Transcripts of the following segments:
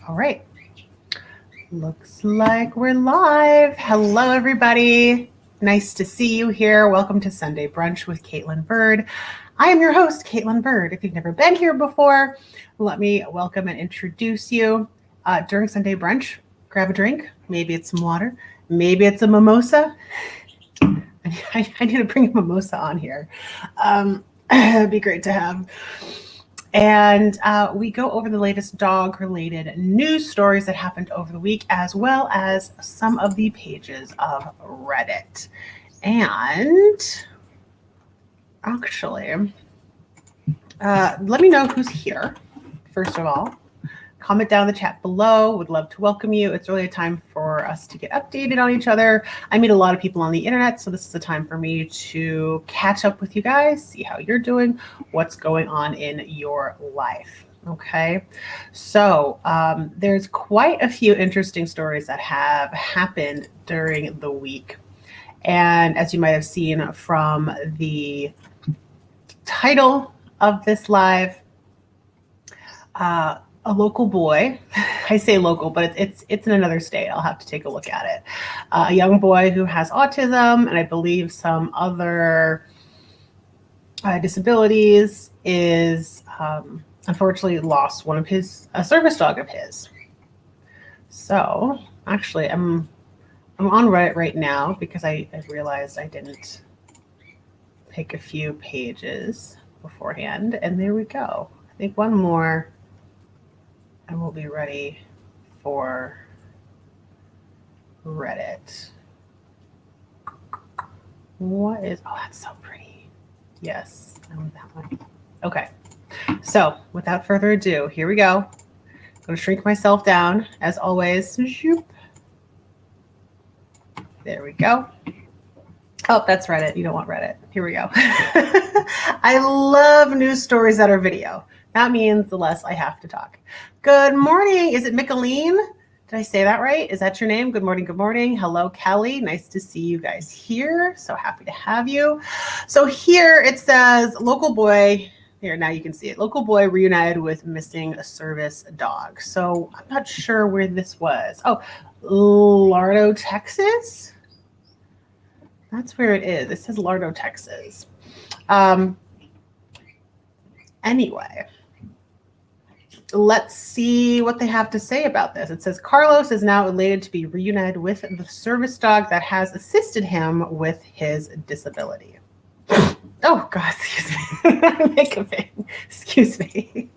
All right. Looks like we're live. Hello, everybody. Nice to see you here. Welcome to Sunday Brunch with Caitlin Bird. I am your host, Caitlin Bird. If you've never been here before, let me welcome and introduce you. During Sunday Brunch, grab a drink. Maybe it's some water. Maybe it's a mimosa. I need to bring a mimosa on here. It'd be great to have. And we go over the latest dog-related news stories that happened over the week, as well as some of the pages of Reddit. And actually, let me know who's here, first of all. Comment down in the chat below. Would love to welcome you. It's really a time for us to get updated on each other. I meet a lot of people on the internet, so this is a time for me to catch up with you guys, see how you're doing, what's going on in your life. Okay, so there's quite a few interesting stories that have happened during the week. And as you might have seen from the title of this live, a local boy, I say local, but it's in another state. I'll have to take a look at it. A young boy who has autism and I believe some other disabilities is unfortunately lost one of a service dog of his. So actually I'm on Reddit right now because I realized I didn't pick a few pages beforehand, and there we go. I think one more and we'll be ready for Reddit. Oh, that's so pretty. Yes, I want that one. Okay, so without further ado, here we go. I'm going to shrink myself down, as always. There we go. Oh, that's Reddit. You don't want Reddit. Here we go. I love news stories that are video. That means the less I have to talk. Good morning. Is it Micheline? Did I say that right? Is that your name? Good morning. Good morning. Hello, Kelly. Nice to see you guys here. So happy to have you. So here it says local boy. Here, now you can see it. Local boy reunited with missing service dog. So I'm not sure where this was. Oh, Lardo, Texas? That's where it is. It says Lardo, Texas. Anyway, let's see what they have to say about this. It says Carlos is now elated to be reunited with the service dog that has assisted him with his disability. Oh, God, excuse me. Excuse me.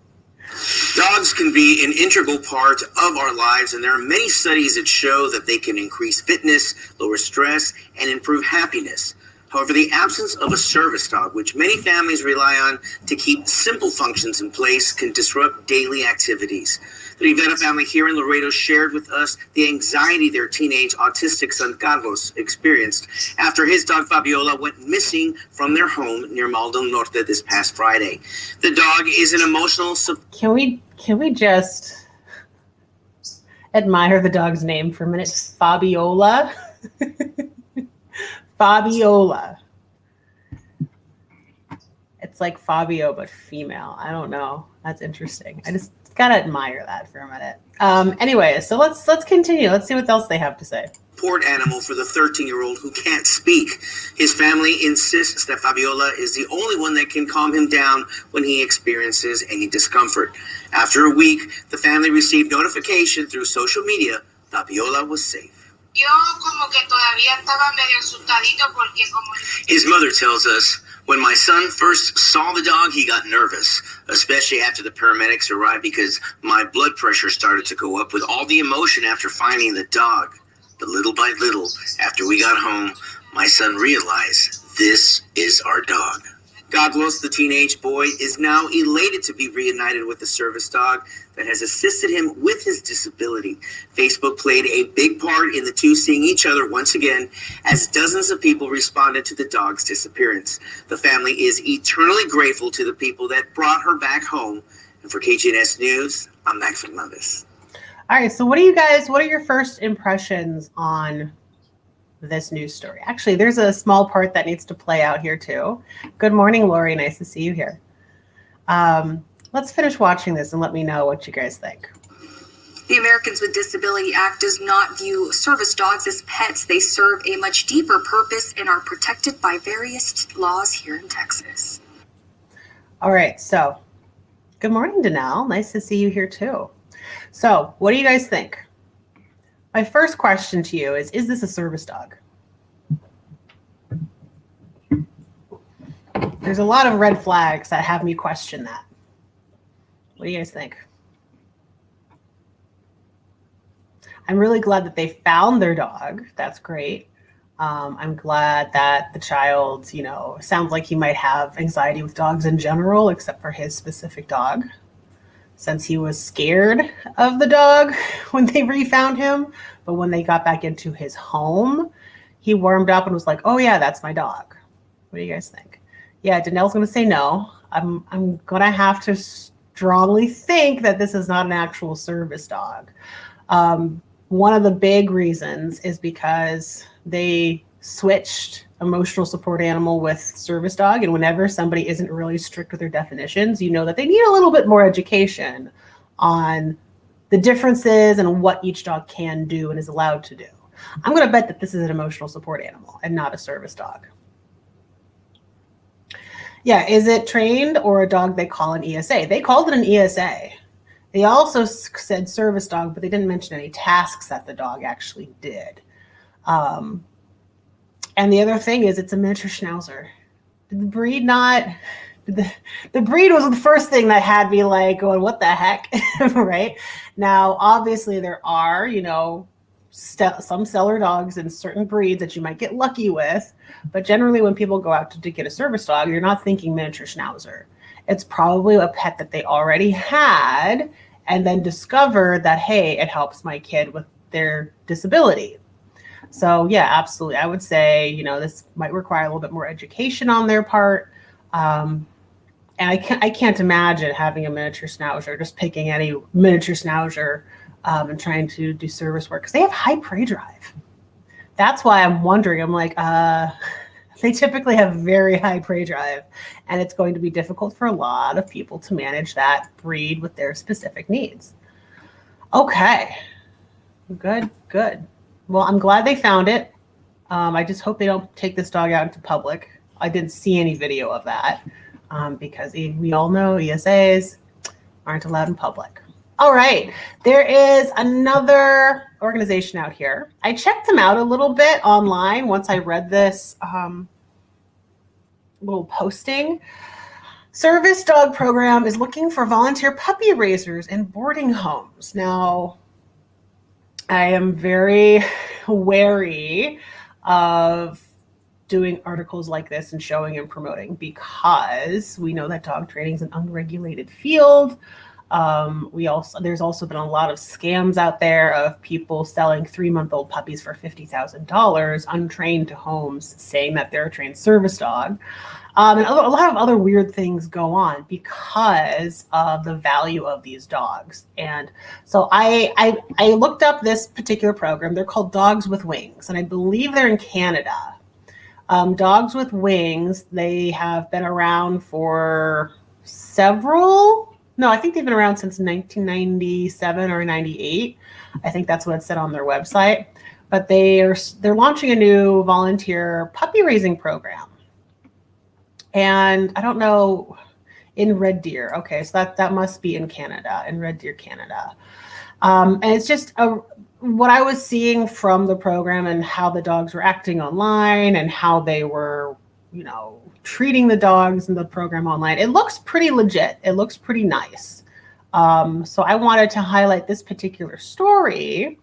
Dogs can be an integral part of our lives, and there are many studies that show that they can increase fitness, lower stress, and improve happiness. However, the absence of a service dog, which many families rely on to keep simple functions in place, can disrupt daily activities. The Rivera family here in Laredo shared with us the anxiety their teenage autistic son Carlos experienced after his dog Fabiola went missing from their home near Maldo Norte this past Friday. The dog is an emotional... Can we just admire the dog's name for a minute? Fabiola. Fabiola. It's like Fabio, but female. I don't know. That's interesting. I just gotta admire that for a minute. Anyway, so let's continue. Let's see what else they have to say. Support animal for the 13-year-old who can't speak. His family insists that Fabiola is the only one that can calm him down when he experiences any discomfort. After a week, the family received notification through social media that Fabiola was safe. His mother tells us, when my son first saw the dog, he got nervous, especially after the paramedics arrived because my blood pressure started to go up with all the emotion after finding the dog. But little by little, after we got home, my son realized this is our dog. Carlos, the teenage boy, is now elated to be reunited with the service dog that has assisted him with his disability. Facebook played a big part in the two seeing each other once again as dozens of people responded to the dog's disappearance. The family is eternally grateful to the people that brought her back home. And for KGNS News, I'm Max Fernandez. All right, so what are your first impressions on this news story? Actually, there's a small part that needs to play out here too. Good morning, Lori. Nice to see you here. Let's finish watching this and let me know what you guys think. The Americans with Disability Act does not view service dogs as pets. They serve a much deeper purpose and are protected by various laws here in Texas. All right, so good morning, Danelle. Nice to see you here too. So what do you guys think? My first question to you is this a service dog? There's a lot of red flags that have me question that. What do you guys think? I'm really glad that they found their dog. That's great. I'm glad that the child, sounds like he might have anxiety with dogs in general, except for his specific dog, since he was scared of the dog when they refound him. But when they got back into his home, he warmed up and was like, oh yeah, that's my dog. What do you guys think? Yeah, Danelle's going to say no. I'm going to have to strongly think that this is not an actual service dog. One of the big reasons is because they switched emotional support animal with service dog. And whenever somebody isn't really strict with their definitions, you know that they need a little bit more education on the differences and what each dog can do and is allowed to do. I'm going to bet that this is an emotional support animal and not a service dog. Yeah, is it trained or a dog they call an ESA? They called it an ESA. They also said service dog, but they didn't mention any tasks that the dog actually did. And the other thing is it's a miniature schnauzer. Did the breed not? The breed was the first thing that had me like going, what the heck, right? Now, obviously there are, some seller dogs in certain breeds that you might get lucky with, but generally when people go out to get a service dog, you're not thinking miniature schnauzer. It's probably a pet that they already had and then discovered that, hey, it helps my kid with their disability. So yeah, absolutely. I would say, this might require a little bit more education on their part. And I can't imagine having a miniature schnauzer, just picking any miniature schnauzer and trying to do service work because they have high prey drive. That's why I'm wondering, I'm like, they typically have very high prey drive, and it's going to be difficult for a lot of people to manage that breed with their specific needs. Okay, good. Well, I'm glad they found it. I just hope they don't take this dog out into public. I didn't see any video of that because we all know ESAs aren't allowed in public. All right, there is another organization out here. I checked them out a little bit online once I read this little posting. Service dog program is looking for volunteer puppy raisers in boarding homes. Now, I am very wary of doing articles like this and showing and promoting because we know that dog training is an unregulated field. There's also been a lot of scams out there of people selling 3-month-old puppies for $50,000 untrained to homes saying that they're a trained service dog. And a lot of other weird things go on because of the value of these dogs. And so I looked up this particular program. They're called Dogs with Wings, and I believe they're in Canada. Dogs with Wings, they have been around for I think they've been around since 1997 or 98. I think that's what it said on their website. But they're launching a new volunteer puppy raising program. And I don't know, in Red Deer. Okay, so that must be in Canada, in Red Deer, Canada. And it's just what I was seeing from the program and how the dogs were acting online and how they were, treating the dogs in the program online. It looks pretty legit. It looks pretty nice. So I wanted to highlight this particular story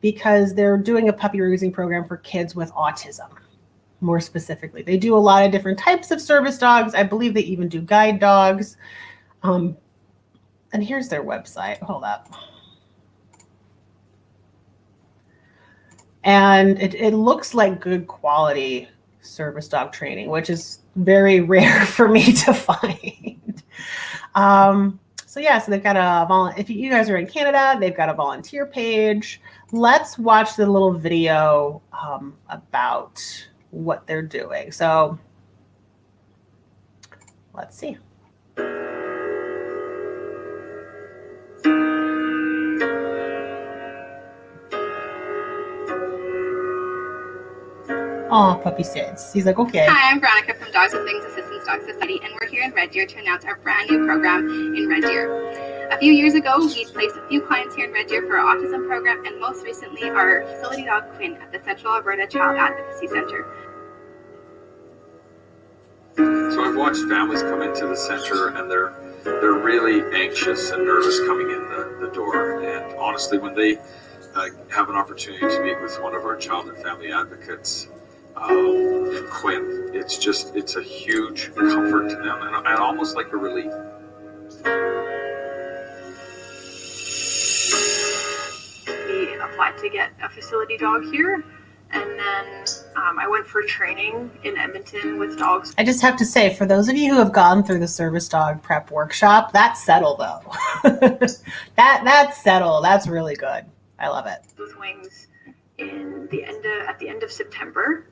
because they're doing a puppy raising program for kids with autism. More specifically, they do a lot of different types of service dogs. I believe they even do guide dogs. And here's their website. Hold up. And it looks like good quality service dog training, which is very rare for me to find. So they've got if you guys are in Canada, they've got a volunteer page. Let's watch the little video about what they're doing. So let's see. Oh, puppy sits. He's like, okay. Hi, I'm Veronica from Dogs with Wings Assistance Dog Society, and we're here in Red Deer to announce our brand new program in Red Deer. A few years ago, we placed a few clients here in Red Deer for our autism program, and most recently, our facility dog Quinn at the Central Alberta Child Advocacy Center. So I've watched families come into the center, and they're really anxious and nervous coming in the door. And honestly, when they have an opportunity to meet with one of our child and family advocates, in Quinn, it's a huge comfort to them and almost like a relief. We applied to get a facility dog here, and then I went for training in Edmonton with dogs. I just have to say, for those of you who have gone through the service dog prep workshop, that's settled though. That's settled. That's really good. I love it. With Wings at the end of September,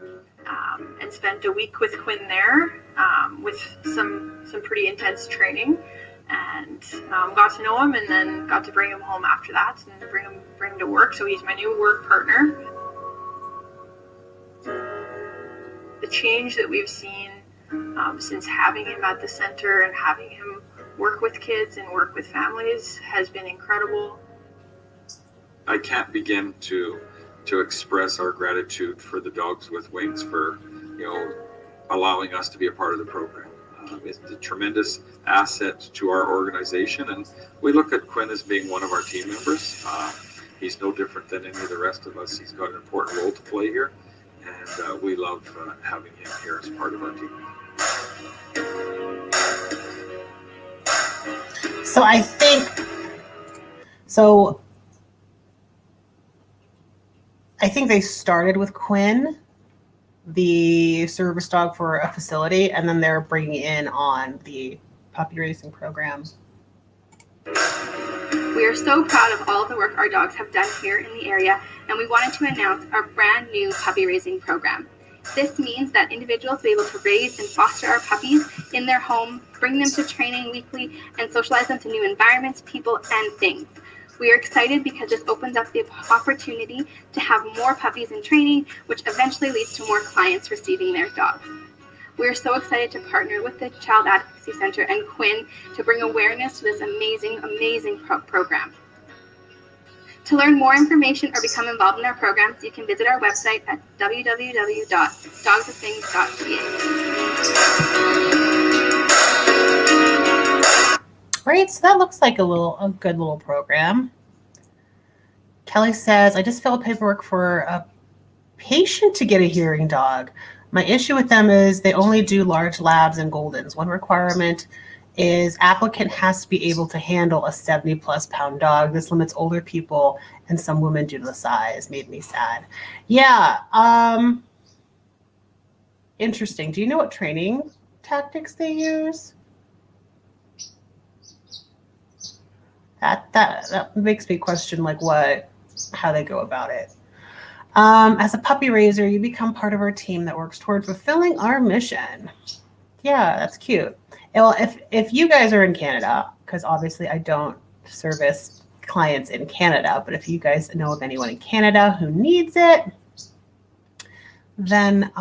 and spent a week with Quinn there, with some pretty intense training, and got to know him, and then got to bring him home after that and bring him to work. So he's my new work partner. The change that we've seen since having him at the center and having him work with kids and work with families has been incredible. I can't begin to express our gratitude for the Dogs with Wings for, allowing us to be a part of the program. It's a tremendous asset to our organization, and we look at Quinn as being one of our team members. He's no different than any of the rest of us. He's got an important role to play here, and we love having him here as part of our team. So I think they started with Quinn, the service dog for a facility, and then they're bringing in on the puppy raising program. We are so proud of all of the work our dogs have done here in the area, and we wanted to announce our brand new puppy raising program. This means that individuals will be able to raise and foster our puppies in their home, bring them to training weekly, and socialize them to new environments, people, and things. We are excited because this opens up the opportunity to have more puppies in training, which eventually leads to more clients receiving their dogs. We are so excited to partner with the Child Advocacy Center and Quinn to bring awareness to this amazing, amazing program. To learn more information or become involved in our programs, you can visit our website at www.dogswithwings.ca. Right, so that looks like a good little program. Kelly says, I just filled paperwork for a patient to get a hearing dog. My issue with them is they only do large labs and Goldens. One requirement is applicant has to be able to handle a 70+ pound dog. This limits older people and some women due to the size. Made me sad. Yeah. Interesting. Do you know what training tactics they use? That makes me question how they go about it. As a puppy raiser, you become part of our team that works toward fulfilling our mission. Yeah, that's cute. Well, if you guys are in Canada, because obviously I don't service clients in Canada, but if you guys know of anyone in Canada who needs it, then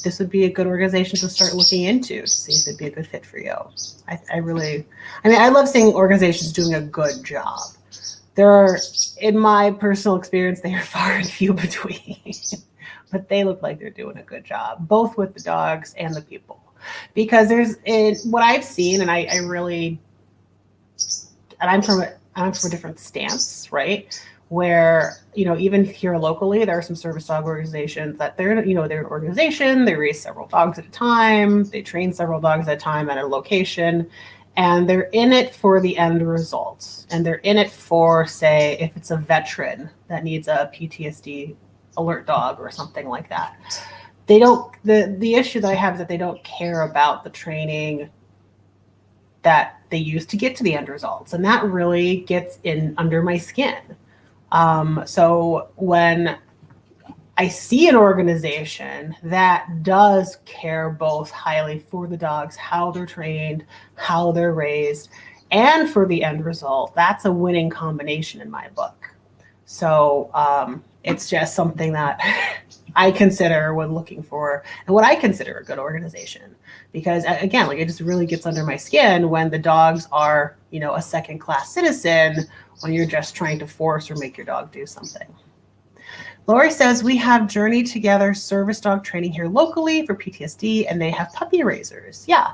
this would be a good organization to start looking into to see if it'd be a good fit for you. I love seeing organizations doing a good job. There are, in my personal experience, they are far and few between, but they look like they're doing a good job, both with the dogs and the people. Because what I've seen, and I'm from a different stance, right? Where, even here locally, there are some service dog organizations that they're an organization, they raise several dogs at a time, they train several dogs at a time at a location, and they're in it for the end results. And they're in it for, say, if it's a veteran that needs a PTSD alert dog or something like that. They don't, the issue that I have is that they don't care about the training that they use to get to the end results. And that really gets in under my skin. So when I see an organization that does care both highly for the dogs, how they're trained, how they're raised, and for the end result, that's a winning combination in my book. So It's just something that I consider when looking for, and what I consider a good organization. Because again, like, it just really gets under my skin when the dogs are, you know, a second-class citizen when you're just trying to force or make your dog do something. Lori says, we have Journey Together service dog training here locally for PTSD, and they have puppy raisers. Yeah.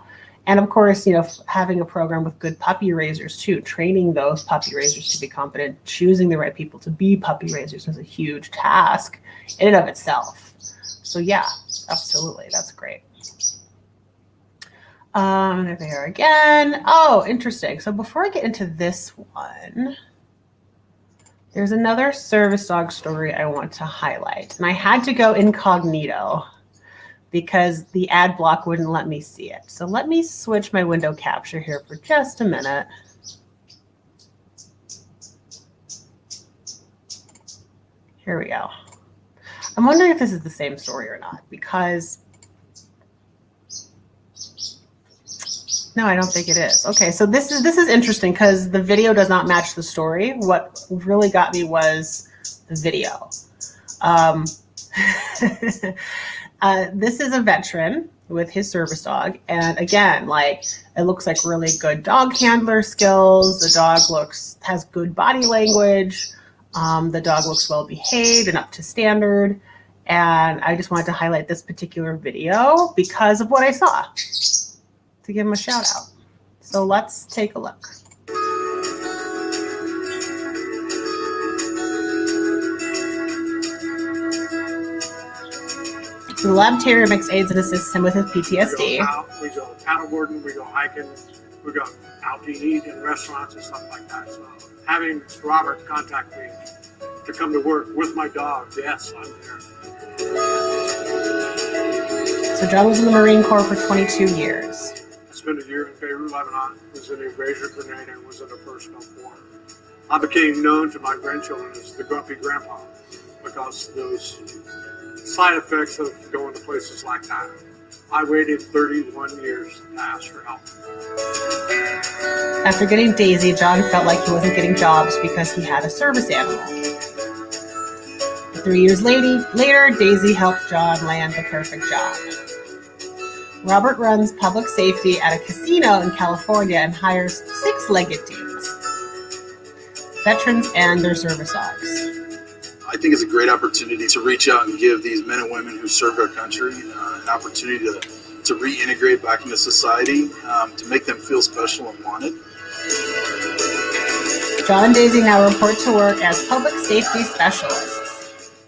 And of course, you know, having a program with good puppy raisers too, training those puppy raisers to be competent, choosing the right people to be puppy raisers is a huge task in and of itself. So yeah, absolutely. That's great. There they are again. Oh, interesting. So before I get into this one, there's another service dog story I want to highlight. And I had to go incognito because the ad block wouldn't let me see it. So let me switch my window capture here for just a minute. Here we go. I'm wondering if this is the same story or not, because no, I don't think it is. Okay, so this is interesting because the video does not match the story. What really got me was the video. This is a veteran with his service dog. And again, like, it looks like really good dog handler skills. The dog has good body language. The dog looks well behaved and up to standard. And I just wanted to highlight this particular video because of what I saw, to give him a shout out. So let's take a look. So the lab terrier makes aids and assists him with his PTSD. We go paddleboarding, we go hiking, we go out to eat in restaurants and stuff like that. So having Robert contact me to come to work with my dog, yes, I'm there. So John was in the Marine Corps for 22 years. I spent a year in Beirut, Lebanon, was in the Erasure Grenade, and was in the First Gulf War. I became known to my grandchildren as the grumpy grandpa because those side effects of going to places like that. I waited 31 years to ask for help. After getting Daisy, John felt like he wasn't getting jobs because he had a service animal. 3 years later, Daisy helped John land the perfect job. Robert runs public safety at a casino in California and hires 6-legged teams, veterans and their service dogs. I think it's a great opportunity to reach out and give these men and women who served our country an opportunity to reintegrate back into society, to make them feel special and wanted. John and Daisy now report to work as public safety specialists.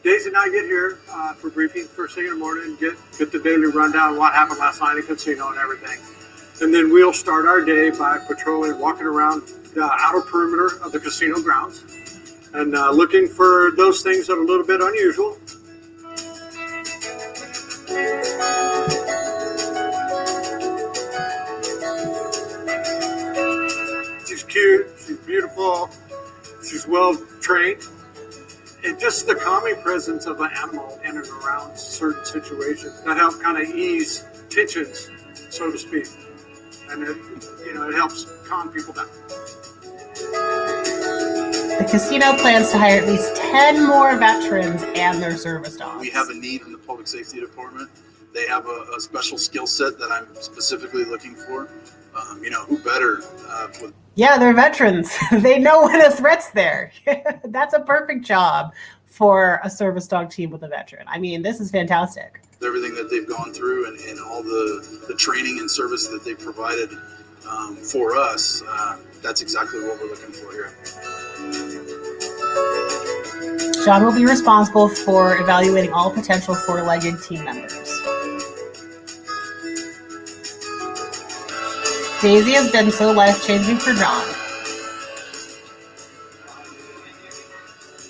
Daisy and I get here for briefing first thing in the morning, get the daily rundown, what happened last night at the casino and everything. And then we'll start our day by patrolling, walking around the outer perimeter of the casino grounds, and looking for those things that are a little bit unusual. She's cute, she's beautiful, she's well trained, and just the calming presence of an animal in and around certain situations that help kind of ease tensions, so to speak, and it helps calm people down. The casino plans to hire at least 10 more veterans and their service dogs. We have a need in the public safety department. They have a special skill set that I'm specifically looking for. Who better? Yeah, they're veterans. They know when a threat's there. That's a perfect job for a service dog team with a veteran. I mean, this is fantastic. Everything that they've gone through and all the training and service that they provided for us, that's exactly what we're looking for here. John will be responsible for evaluating all potential 4-legged team members. Daisy has been so life-changing for John.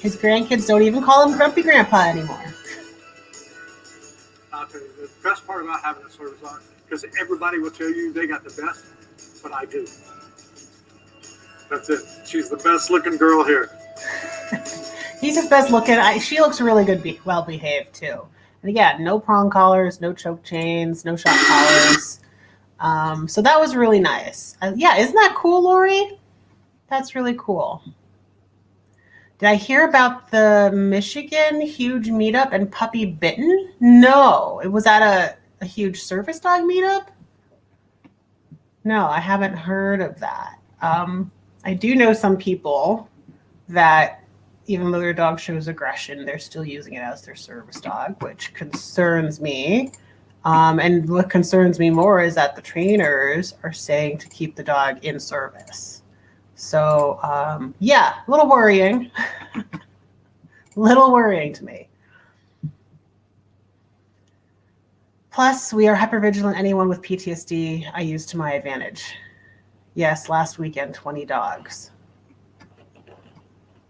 His grandkids don't even call him Grumpy Grandpa anymore. I'll tell you, the best part about having a service dog, because everybody will tell you they got the best, but I do. That's it. She's the best-looking girl here. He's his best looking. She looks really good, well behaved too. And again, no prong collars, no choke chains, no shock collars. So that was really nice. Yeah, isn't that cool, Lori? That's really cool. Did I hear about the Michigan huge meetup and puppy bitten? No, it was at a huge service dog meetup. No, I haven't heard of that. I do know some people that even though their dog shows aggression, they're still using it as their service dog, which concerns me. And what concerns me more is that the trainers are saying to keep the dog in service. So, yeah, a little worrying. Little worrying to me. Plus, we are hypervigilant. Anyone with PTSD, I use to my advantage. Yes, last weekend, 20 dogs.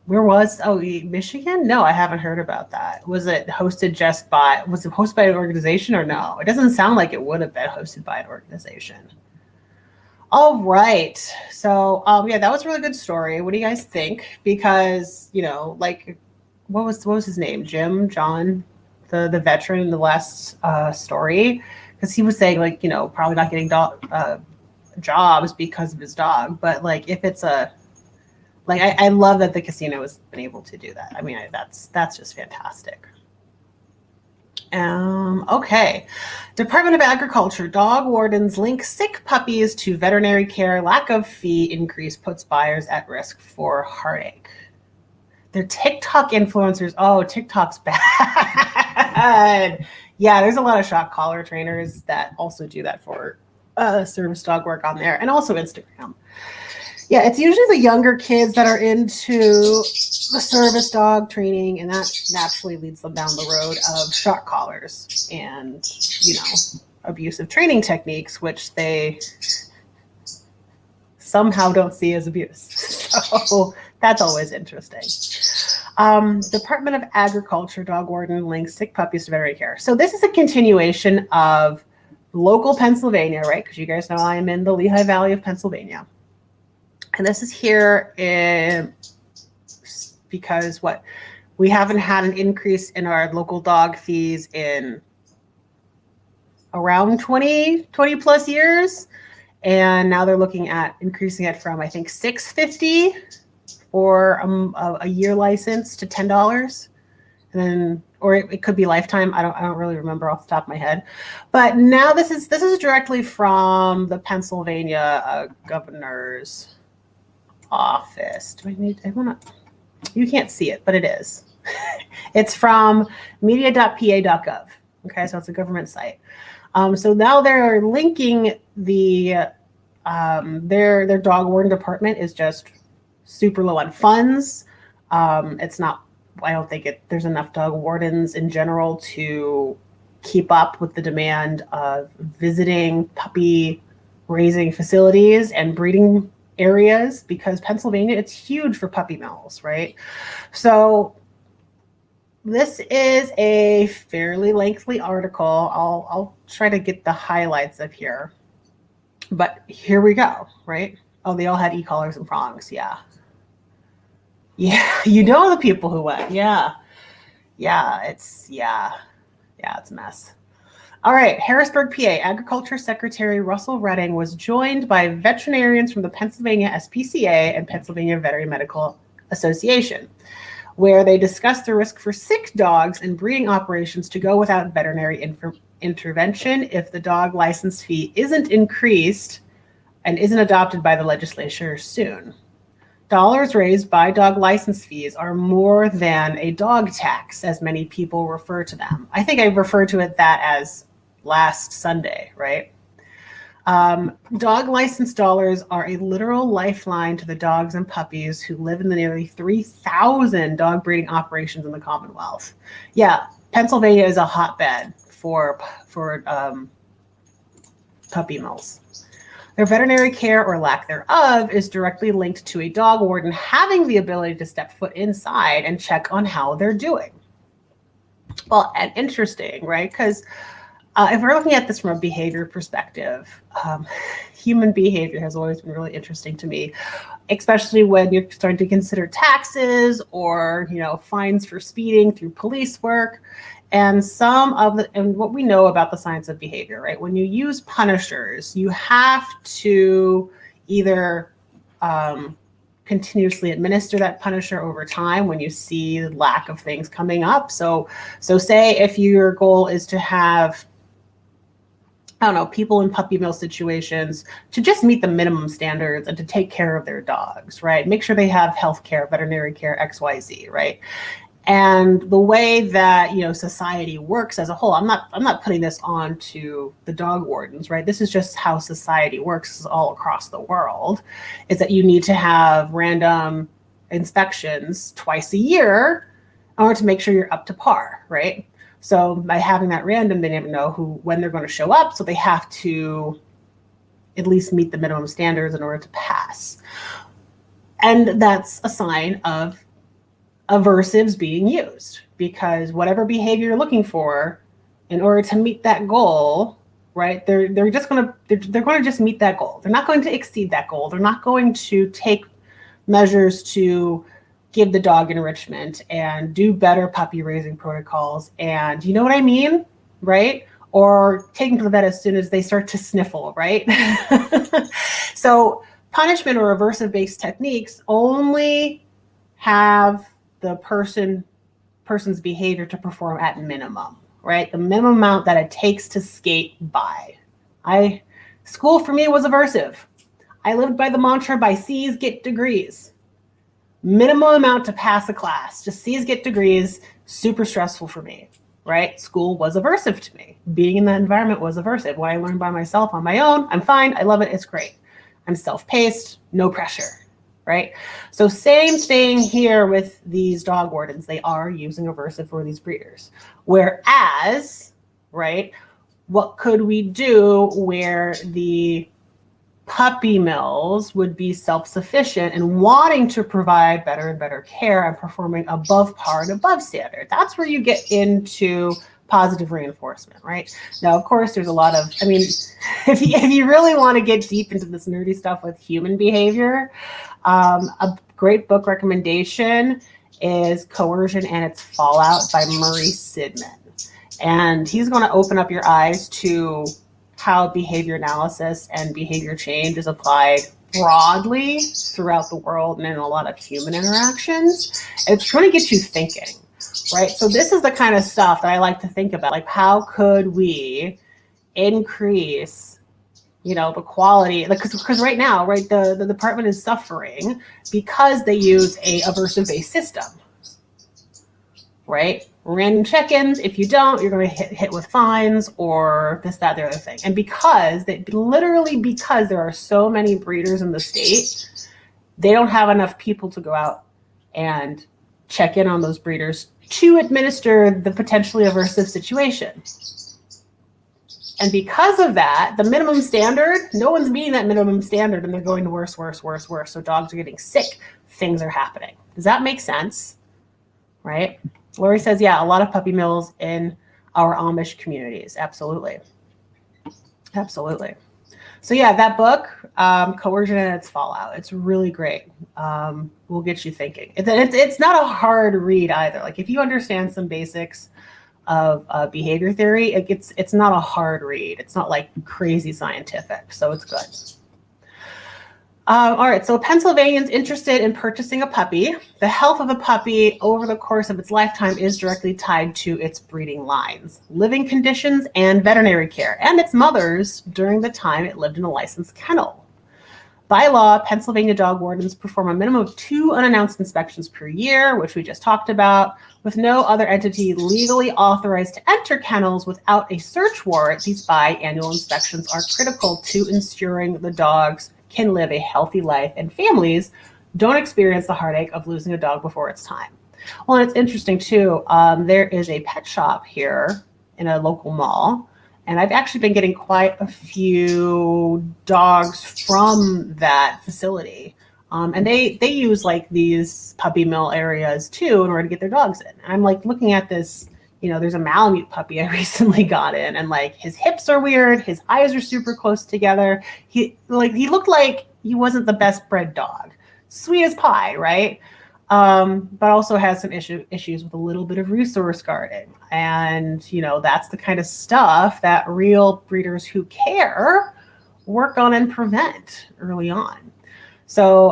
Where was, Michigan? No, I haven't heard about that. Was it hosted by an organization or no? It doesn't sound like it would have been hosted by an organization. All right. So, yeah, that was a really good story. What do you guys think? Because, like, what was his name? John, the veteran in the last story? Because he was saying, like, probably not getting jobs because of his dog. But, like, if it's I love that the casino has been able to do that. I mean, that's just fantastic. Okay. Department of Agriculture, dog wardens link sick puppies to veterinary care. Lack of fee increase puts buyers at risk for heartache. They're TikTok influencers. Oh, TikTok's bad. Yeah, there's a lot of shock collar trainers that also do that for service dog work on there, and also Instagram. Yeah, it's usually the younger kids that are into the service dog training, and that naturally leads them down the road of shock collars and, abusive training techniques, which they somehow don't see as abuse. So that's always interesting. Department of Agriculture, dog warden links sick puppies to veterinary care. So this is a continuation of local Pennsylvania, right? Because you guys know I am in the Lehigh Valley of Pennsylvania. And this is here because we haven't had an increase in our local dog fees in around 20 plus years. And now they're looking at increasing it from, I think, $6.50 for a year license to $10. And then, or it could be lifetime. I don't really remember off the top of my head. But now this is directly from the Pennsylvania governor's office. You can't see it, but it is. It's from media.pa.gov. Okay, so it's a government site. So now they're linking their dog warden department is just super low on funds. It's not. I don't think there's enough dog wardens in general to keep up with the demand of visiting puppy raising facilities and breeding areas, because Pennsylvania, it's huge for puppy mills, right? So this is a fairly lengthy article. I'll try to get the highlights of here. But here we go, right? Oh, they all had e-collars and prongs, yeah. Yeah, the people who went, yeah. It's a mess. All right, Harrisburg, PA, Agriculture Secretary Russell Redding was joined by veterinarians from the Pennsylvania SPCA and Pennsylvania Veterinary Medical Association, where they discussed the risk for sick dogs and breeding operations to go without veterinary intervention if the dog license fee isn't increased and isn't adopted by the legislature soon. Dollars raised by dog license fees are more than a dog tax, as many people refer to them. I think I referred to that as last Sunday, right? Dog license dollars are a literal lifeline to the dogs and puppies who live in the nearly 3,000 dog breeding operations in the Commonwealth. Yeah, Pennsylvania is a hotbed for puppy mills. Their veterinary care or lack thereof is directly linked to a dog warden having the ability to step foot inside and check on how they're doing. Well, and interesting, right? Because if we're looking at this from a behavior perspective, human behavior has always been really interesting to me, especially when you're starting to consider taxes or, fines for speeding through police work. And and what we know about the science of behavior, right? When you use punishers, you have to either continuously administer that punisher over time when you see lack of things coming up. So say if your goal is to have, I don't know, people in puppy mill situations to just meet the minimum standards and to take care of their dogs, right? Make sure they have health care, veterinary care, XYZ, right? And the way that, society works as a whole, I'm not putting this on to the dog wardens, right? This is just how society works all across the world, is that you need to have random inspections twice a year in order to make sure you're up to par, right? So by having that random, they never know when they're going to show up. So they have to at least meet the minimum standards in order to pass. And that's a sign of aversives being used, because whatever behavior you're looking for in order to meet that goal, right? They're going to just meet that goal. They're not going to exceed that goal. They're not going to take measures to give the dog enrichment and do better puppy raising protocols. And you know what I mean, right? Or take them to the vet as soon as they start to sniffle, right? So punishment or aversive based techniques only have the person's behavior to perform at minimum, right? The minimum amount that it takes to skate by. School for me was aversive. I lived by the mantra, by C's get degrees. Minimum amount to pass a class, just C's get degrees, super stressful for me, right? School was aversive to me. Being in that environment was aversive. What I learned by myself on my own, I'm fine, I love it, it's great. I'm self-paced, no pressure, right? So same thing here with these dog wardens. They are using aversive for these breeders. Whereas, right, what could we do where the puppy mills would be self-sufficient and wanting to provide better and better care and performing above par and above standard? That's where you get into positive reinforcement, right? Now, of course, there's a lot of, if you really want to get deep into this nerdy stuff with human behavior, a great book recommendation is Coercion and Its Fallout by Murray Sidman. And he's going to open up your eyes to how behavior analysis and behavior change is applied broadly throughout the world and in a lot of human interactions. It's going to get you thinking, right? So this is the kind of stuff that I like to think about, like how could we increase, the quality, because right now, right, the department is suffering because they use a aversive based system, right? Random check-ins. If you don't, you're going to hit with fines or this, that, the other thing. And because there are so many breeders in the state, they don't have enough people to go out and check in on those breeders to administer the potentially aversive situation. And because of that, the minimum standard, no one's meeting that minimum standard and they're going to worse, worse, worse, worse. So dogs are getting sick. Things are happening. Does that make sense? Right? Lori says, yeah, a lot of puppy mills in our Amish communities. Absolutely. Absolutely. So yeah, that book, Coercion and Its Fallout, it's really great. Will get you thinking. It's not a hard read either. Like if you understand some basics of behavior theory, it's not a hard read. It's not like crazy scientific, so it's good. All right, so Pennsylvanians interested in purchasing a puppy. The health of a puppy over the course of its lifetime is directly tied to its breeding lines, living conditions, and veterinary care, and its mothers during the time it lived in a licensed kennel. By law, Pennsylvania dog wardens perform a minimum of 2 unannounced inspections per year, which we just talked about, with no other entity legally authorized to enter kennels without a search warrant. These biannual inspections are critical to ensuring the dogs can live a healthy life and families don't experience the heartache of losing a dog before it's time. Well, and it's interesting too, there is a pet shop here in a local mall, and I've actually been getting quite a few dogs from that facility. And they use like these puppy mill areas too in order to get their dogs in. And I'm like looking at this, there's a Malamute puppy I recently got in, and like his hips are weird. His eyes are super close together. He looked like he wasn't the best bred dog. Sweet as pie, right? But also has some issues with a little bit of resource guarding. And, that's the kind of stuff that real breeders who care work on and prevent early on. So,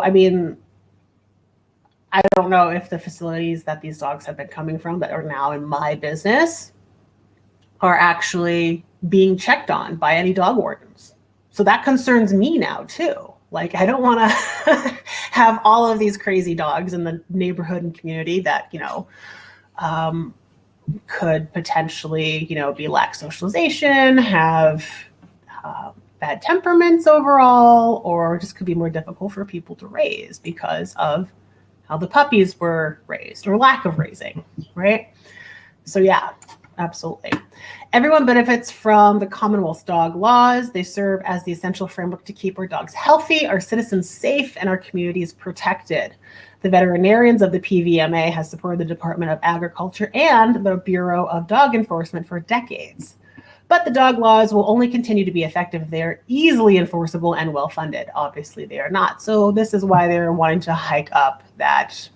I don't know if the facilities that these dogs have been coming from that are now in my business are actually being checked on by any dog wardens. So that concerns me now too. Like, I don't want to have all of these crazy dogs in the neighborhood and community that, could potentially, be lack socialization, have bad temperaments overall, or just could be more difficult for people to raise because of how the puppies were raised or lack of raising, right? So yeah, absolutely. Everyone benefits from the Commonwealth's dog laws. They serve as the essential framework to keep our dogs healthy, our citizens safe, and our communities protected. The veterinarians of the PVMA has supported the Department of Agriculture and the Bureau of Dog Enforcement for decades. But the dog laws will only continue to be effective if they are easily enforceable and well-funded. Obviously, they are not. So this is why they're wanting to hike up that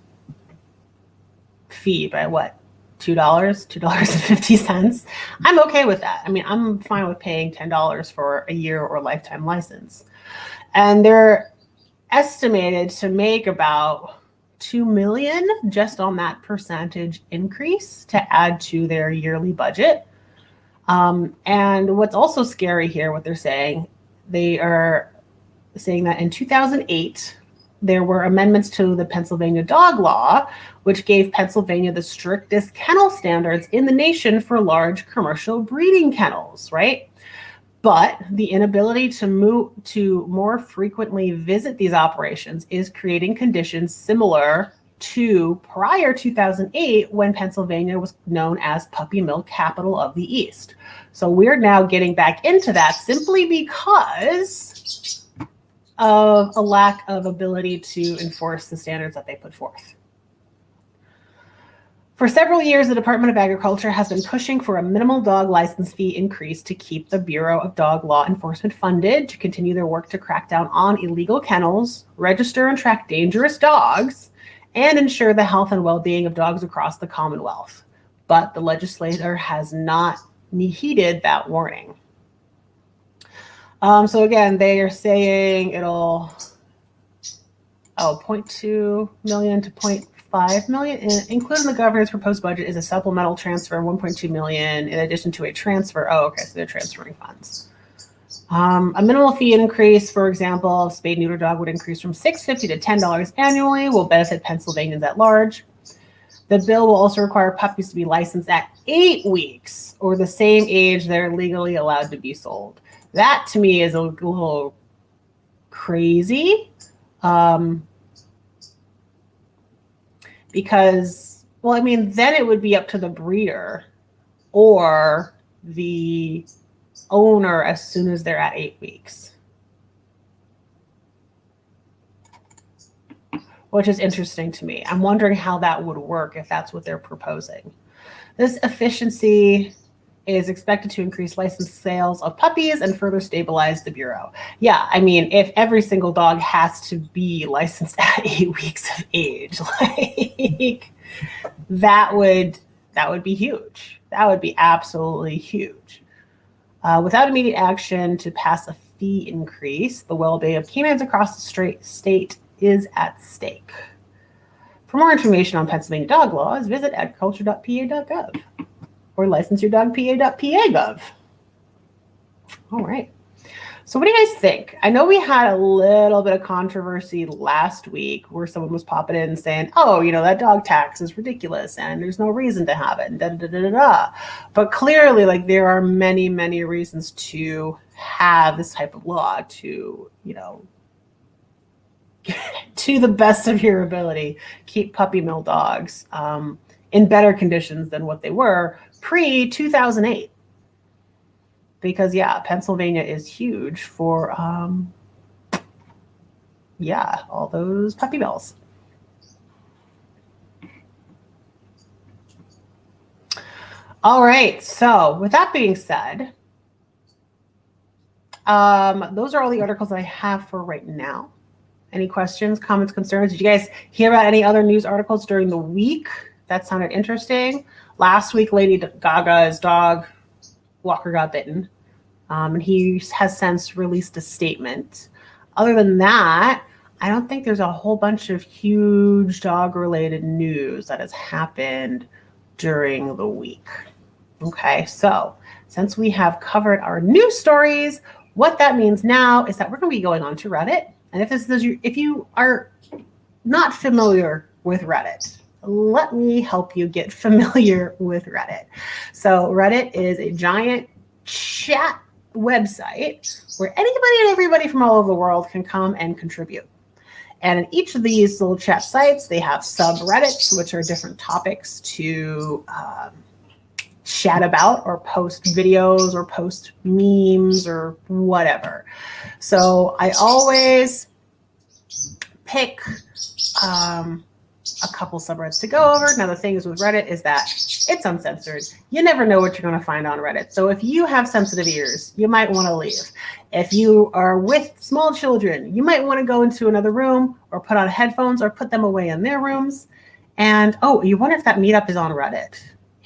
fee by what? $2, $2.50. I'm okay with that. I mean, I'm fine with paying $10 for a year or lifetime license. And they're estimated to make about $2 million just on that percentage increase to add to their yearly budget. And what's also scary here, what they're saying, they are saying that in 2008, there were amendments to the Pennsylvania dog law, which gave Pennsylvania the strictest kennel standards in the nation for large commercial breeding kennels, right? But the inability to more frequently visit these operations is creating conditions similar to prior 2008, when Pennsylvania was known as puppy mill capital of the East. So we're now getting back into that simply because of a lack of ability to enforce the standards that they put forth. For several years, the Department of Agriculture has been pushing for a minimal dog license fee increase to keep the Bureau of Dog Law Enforcement funded to continue their work to crack down on illegal kennels, register and track dangerous dogs, and ensure the health and well-being of dogs across the Commonwealth. But the legislator has not heeded that warning. So again, they are saying it'll, 0.2 million to 0.5 million, including the governor's proposed budget is a supplemental transfer of 1.2 million in addition to a transfer. Oh, okay, so they're transferring funds. A minimal fee increase, for example, spayed neuter dog would increase from $6.50 to $10 annually, will benefit Pennsylvanians at large. The bill will also require puppies to be licensed at 8 weeks or the same age they're legally allowed to be sold. That to me is a little crazy, because, well, I mean, then it would be up to the breeder or the owner as soon as they're at 8 weeks, which is interesting to me. I'm wondering how that would work if that's what they're proposing. This efficiency is expected to increase licensed sales of puppies and further stabilize the Bureau. Yeah, I mean, if every single dog has to be licensed at 8 weeks of age, like that would be huge. That would be absolutely huge. Without immediate action to pass a fee increase, the well-being of canines across the state is at stake. For more information on Pennsylvania dog laws, visit agriculture.pa.gov or licenseyourdogpa.pa.gov. All right. So what do you guys think? I know we had a little bit of controversy last week where someone was popping in and saying, oh, that dog tax is ridiculous and there's no reason to have it and da-da-da-da-da. But clearly, like, there are many, many reasons to have this type of law to, to the best of your ability, keep puppy mill dogs in better conditions than what they were pre-2008. Because, yeah, Pennsylvania is huge for, all those puppy mills. All right. So with that being said, those are all the articles that I have for right now. Any questions, comments, concerns? Did you guys hear about any other news articles during the week that sounded interesting? Last week, Lady Gaga's dog, Walker, got bitten. And he has since released a statement. Other than that, I don't think there's a whole bunch of huge dog-related news that has happened during the week. Okay, so since we have covered our news stories, what that means now is that we're going to be going on to Reddit. And if you are not familiar with Reddit, let me help you get familiar with Reddit. So Reddit is a giant chat website where anybody and everybody from all over the world can come and contribute. And in each of these little chat sites, they have subreddits, which are different topics to chat about or post videos or post memes or whatever. So I always pick a couple subreddits to go over. Now, the thing is with Reddit is that it's uncensored. You never know what you're going to find on Reddit. So if you have sensitive ears, you might want to leave. If you are with small children, you might want to go into another room or put on headphones or put them away in their rooms. And, you wonder if that meetup is on Reddit.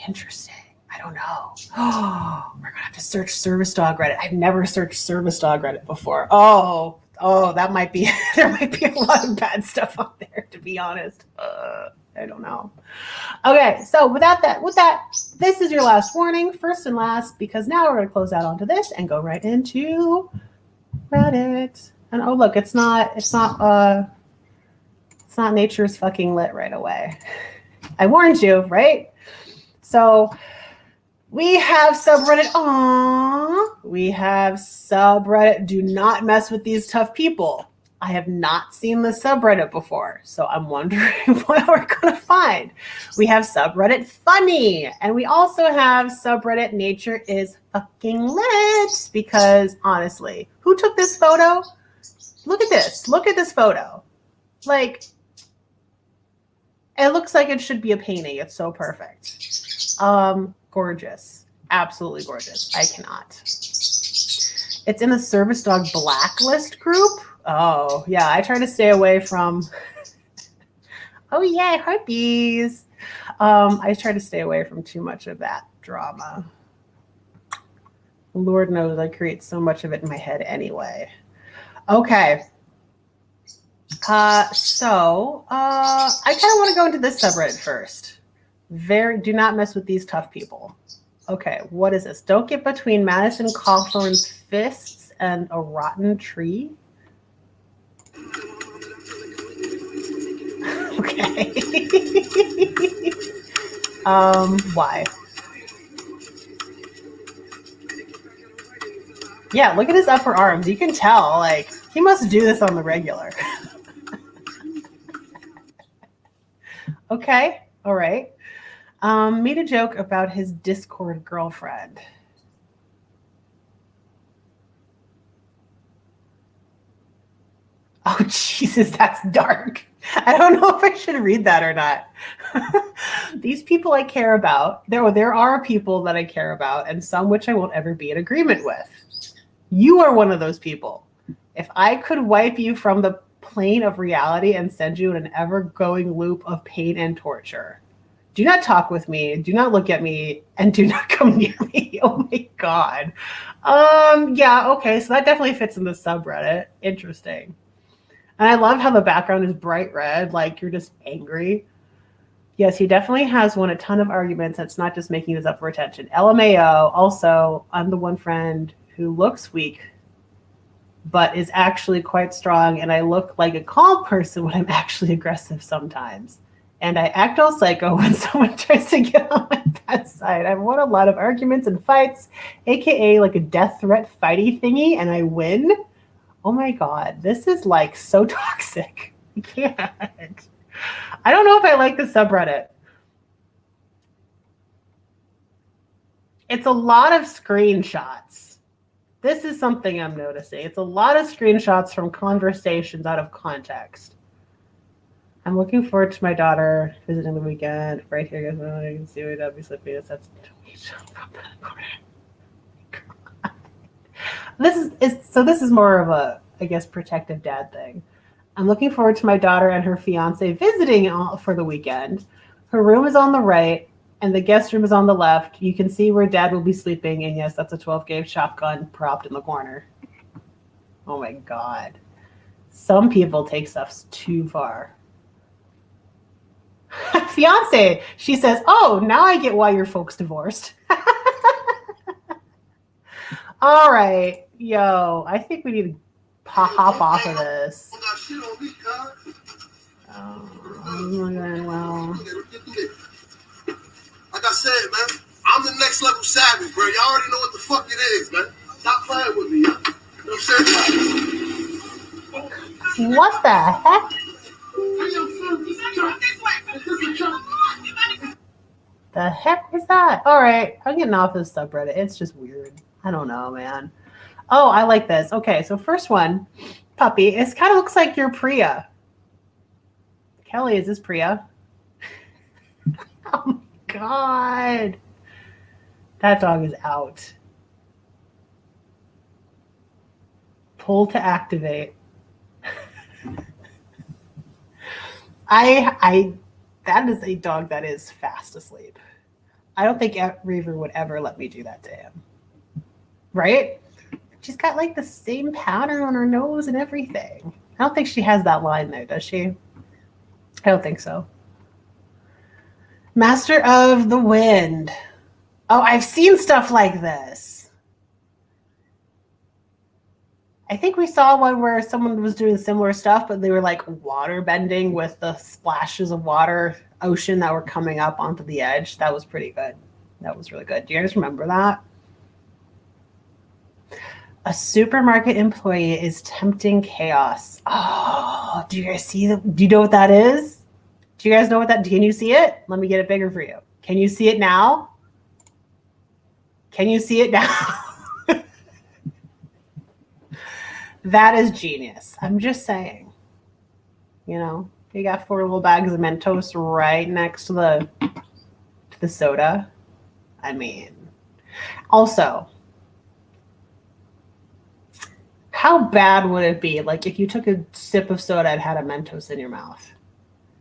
Interesting. I don't know. Oh, we're going to have to search service dog Reddit. I've never searched service dog Reddit before. Oh, that might be, there might be a lot of bad stuff on there, to be honest. I don't know. Okay, so with that, this is your last warning, first and last, because now we're going to close out onto this and go right into Reddit. And look, it's not nature's fucking lit right away. I warned you, right? So we have subreddit. We have subreddit. Do not mess with these tough people. I have not seen the subreddit before, so I'm wondering what we're going to find. We have subreddit funny, and we also have subreddit nature is fucking lit, because honestly, who took this photo? Look at this. Look at this photo. Like, it looks like it should be a painting. It's so perfect. Gorgeous. Absolutely gorgeous. I cannot. It's in the service dog blacklist group. Oh, yeah. I try to stay away from. Oh, yeah. Herpes. I try to stay away from too much of that drama. Lord knows I create so much of it in my head anyway. Okay. So I kind of want to go into this subreddit first. Do not mess with these tough people. Okay, what is this? Don't get between Madison Cawthorn's fists and a rotten tree. Okay. Why? Yeah, look at his upper arms. You can tell, like, he must do this on the regular. Okay, all right. Made a joke about his Discord girlfriend. Oh, Jesus, that's dark. I don't know if I should read that or not. These people I care about, there are people that I care about, and some which I won't ever be in agreement with. You are one of those people. If I could wipe you from the plane of reality and send you in an ever-going loop of pain and torture, do not talk with me, do not look at me, and do not come near me. Oh my God. Yeah, okay, so that definitely fits in the subreddit. Interesting. And I love how the background is bright red, like you're just angry. Yes, he definitely has won a ton of arguments. That's not just making this up for attention. LMAO, also, I'm the one friend who looks weak, but is actually quite strong, and I look like a calm person when I'm actually aggressive sometimes. And I act all psycho when someone tries to get on my bad side. I've won a lot of arguments and fights, aka like a death threat fighty thingy, and I win. Oh my God, this is like so toxic. I can't. I don't know if I like the subreddit. It's a lot of screenshots. This is something I'm noticing. It's a lot of screenshots from conversations out of context. I'm looking forward to my daughter visiting the weekend. Right here, guys, you can see where I'll be slipping. That's This is more of a, I guess, protective dad thing. I'm looking forward to my daughter and her fiance visiting for the weekend. Her room is on the right, and the guest room is on the left. You can see where dad will be sleeping, and yes, that's a 12-gauge shotgun propped in the corner. Oh my God. Some people take stuff too far. Fiance, she says, oh, now I get why your folks divorced. All right, yo, I think we need to hop off of this. Well, like I said, man, I'm the next level savage, bro. Y'all already know what the fuck it is, man. Stop playing with me, yo. You know what I'm saying? what the heck? The heck was that? All right, I'm getting off this subreddit. It's just weird. I don't know, man. Oh, I like this. Okay, so first one, puppy. It kind of looks like your Priya. Kelly, is this Priya? Oh my God. That dog is out. Pull to activate. That is a dog that is fast asleep. I don't think Reaver would ever let me do that to him. Right? She's got like the same pattern on her nose and everything. I don't think she has that line there, does she? I don't think so. Master of the Wind. Oh, I've seen stuff like this. I think we saw one where someone was doing similar stuff, but they were like water bending with the splashes of water, ocean that were coming up onto the edge. That was pretty good. That was really good. Do you guys remember that? A supermarket employee is tempting chaos. Oh, do you guys see that? Do you know what that is? Do you guys know what that? Can you see it? Let me get it bigger for you. Can you see it now? Can you see it now? That is genius. I'm just saying. You know, you got 4 little bags of Mentos right next to the soda. I mean, also, how bad would it be like if you took a sip of soda and had a Mentos in your mouth?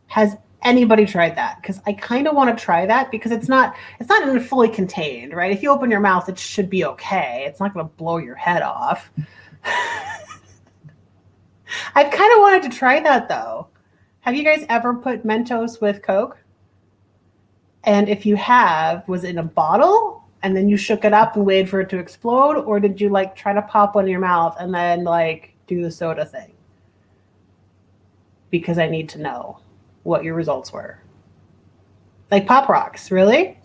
Has anybody tried that? Because I kind of want to try that because it's not even fully contained, right? If you open your mouth, it should be okay. It's not going to blow your head off. I've kind of wanted to try that though. Have you guys ever put Mentos with Coke? And if you have, was it in a bottle and then you shook it up and waited for it to explode? Or did you like try to pop one in your mouth and then like do the soda thing? Because I need to know what your results were. Like Pop Rocks, really?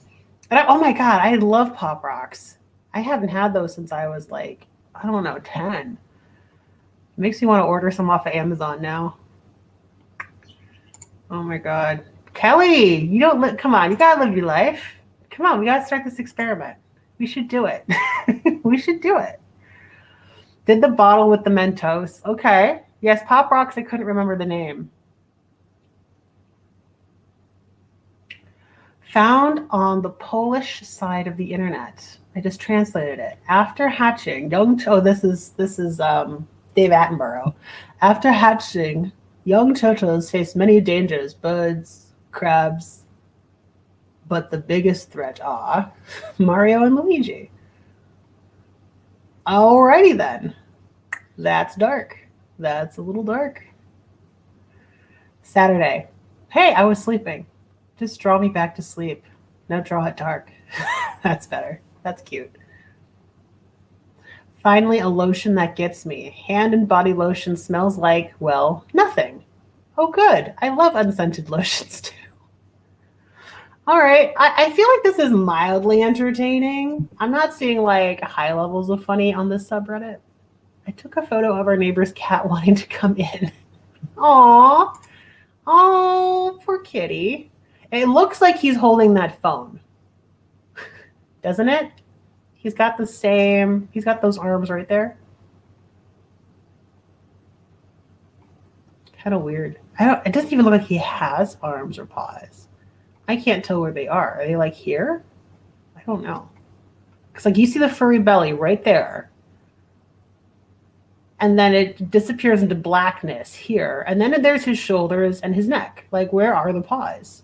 Oh my God, I love Pop Rocks. I haven't had those since I was like, I don't know, 10. It makes me want to order some off of Amazon now. Oh my God. Kelly, you don't come on, you gotta live your life. Come on, we gotta start this experiment. We should do it. We should do it. Did the bottle with the Mentos. Okay. Yes, Pop Rocks, I couldn't remember the name. Found on the Polish side of the internet. I just translated it. After hatching, this is Dave Attenborough. After hatching, young turtles face many dangers, birds, crabs, but the biggest threat are Mario and Luigi. Alrighty then. That's dark. That's a little dark. Saturday. Hey, I was sleeping. Just draw me back to sleep. No, draw it dark. That's better. That's cute. Finally, a lotion that gets me. Hand and body lotion smells like, well, nothing. Oh, good. I love unscented lotions too. All right. I feel like this is mildly entertaining. I'm not seeing like high levels of funny on this subreddit. I took a photo of our neighbor's cat wanting to come in. Aw. Oh, poor kitty. It looks like he's holding that phone. Doesn't it? He's got those arms right there. Kind of weird. It doesn't even look like he has arms or paws. I can't tell where they are. Are they like here? I don't know. Because like you see the furry belly right there. And then it disappears into blackness here. And then there's his shoulders and his neck. Like, where are the paws?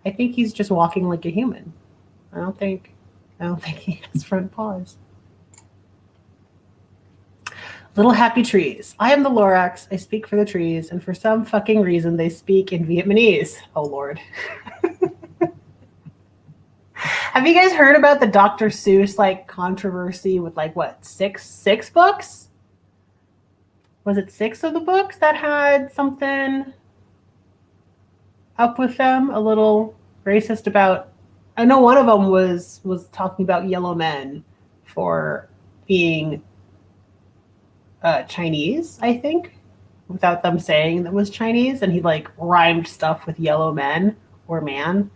I think he's just walking like a human. I don't think he has front paws. Little happy trees. I am the Lorax. I speak for the trees, and for some fucking reason, they speak in Vietnamese. Oh, Lord. Have you guys heard about the Dr. Seuss like controversy with like what six books? Was it 6 of the books that had something up with them? A little racist about. I know one of them was talking about yellow men for being Chinese, I think, without them saying that was Chinese, and he like rhymed stuff with yellow men or man.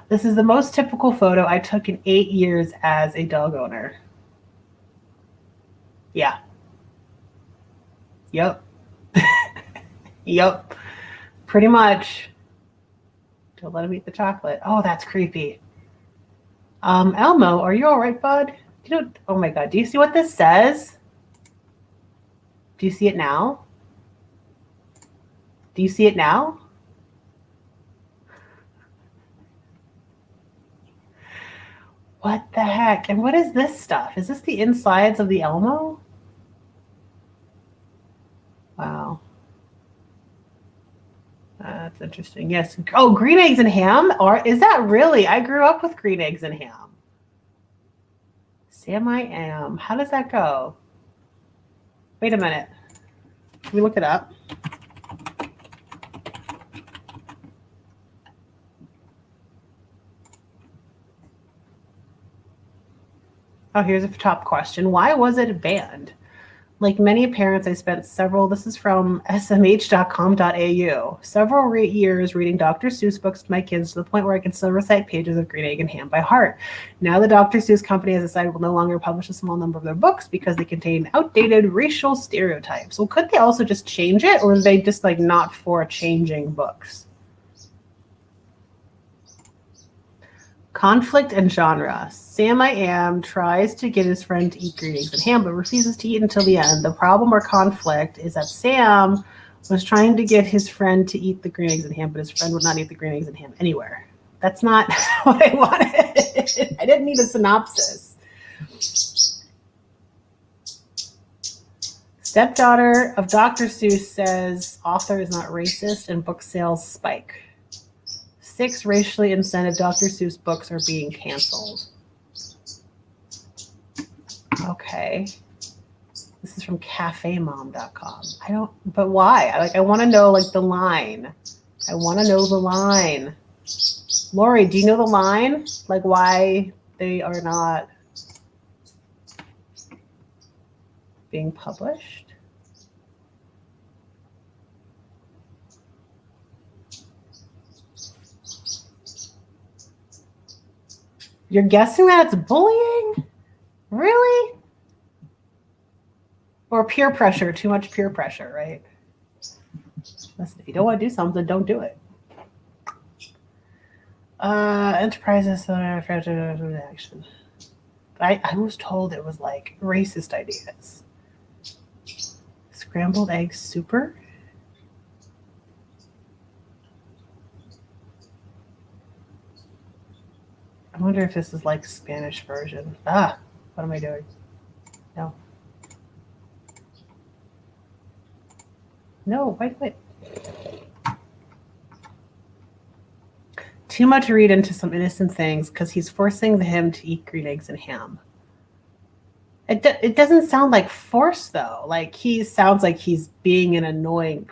This is the most typical photo I took in 8 years as a dog owner. Yeah. Yep. Yep. Pretty much. Don't let him eat the chocolate. Oh, that's creepy. Elmo, are you all right, bud? Oh my God. Do you see what this says? Do you see it now? Do you see it now? What the heck? And what is this stuff? Is this the insides of the Elmo? Wow. That's interesting. Yes. Oh, green eggs and ham? Or is that really? I grew up with green eggs and ham. Sam I am. How does that go? Wait a minute. Can we look it up? Oh, here's a top question. Why was it banned? Like many parents, I spent this is from smh.com.au, several years reading Dr. Seuss books to my kids to the point where I can still recite pages of Green Egg and Ham by heart. Now the Dr. Seuss company has decided will no longer publish a small number of their books because they contain outdated racial stereotypes. Well, could they also just change it, or are they just like not for changing books? Conflict and genre. Sam I Am tries to get his friend to eat green eggs and ham, but refuses to eat until the end. The problem or conflict is that Sam was trying to get his friend to eat the green eggs and ham, but his friend would not eat the green eggs and ham anywhere. That's not what I wanted. I didn't need a synopsis. Stepdaughter of Dr. Seuss says author is not racist and book sales spike. 6 racially insensitive Dr. Seuss books are being canceled. Okay. This is from cafemom.com. But why? I want to know like the line. I want to know the line. Lori, do you know the line? Like why they are not being published? You're guessing that it's bullying? Really? Or peer pressure, too much peer pressure, right? Listen, if you don't want to do something, don't do it. Enterprises action. I was told it was like racist ideas. Scrambled egg super? I wonder if this is like Spanish version. What am I doing? No. No, wait. Too much read into some innocent things because he's forcing him to eat green eggs and ham. It doesn't sound like force though. Like he sounds like he's being an annoying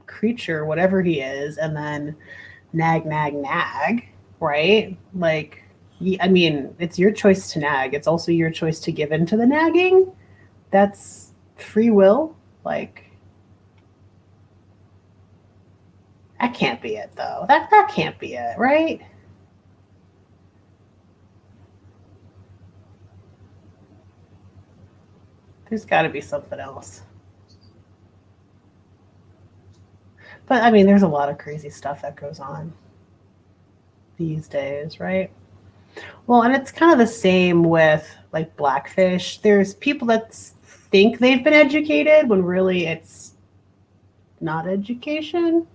creature, whatever he is, and then nag, right? Like, I mean, it's your choice to nag. It's also your choice to give in to the nagging. That's free will. Like, that can't be it though. That can't be it, right? There's got to be something else. But I mean, there's a lot of crazy stuff that goes on these days, right? Well, and it's kind of the same with like Blackfish. There's people that think they've been educated when really it's not education.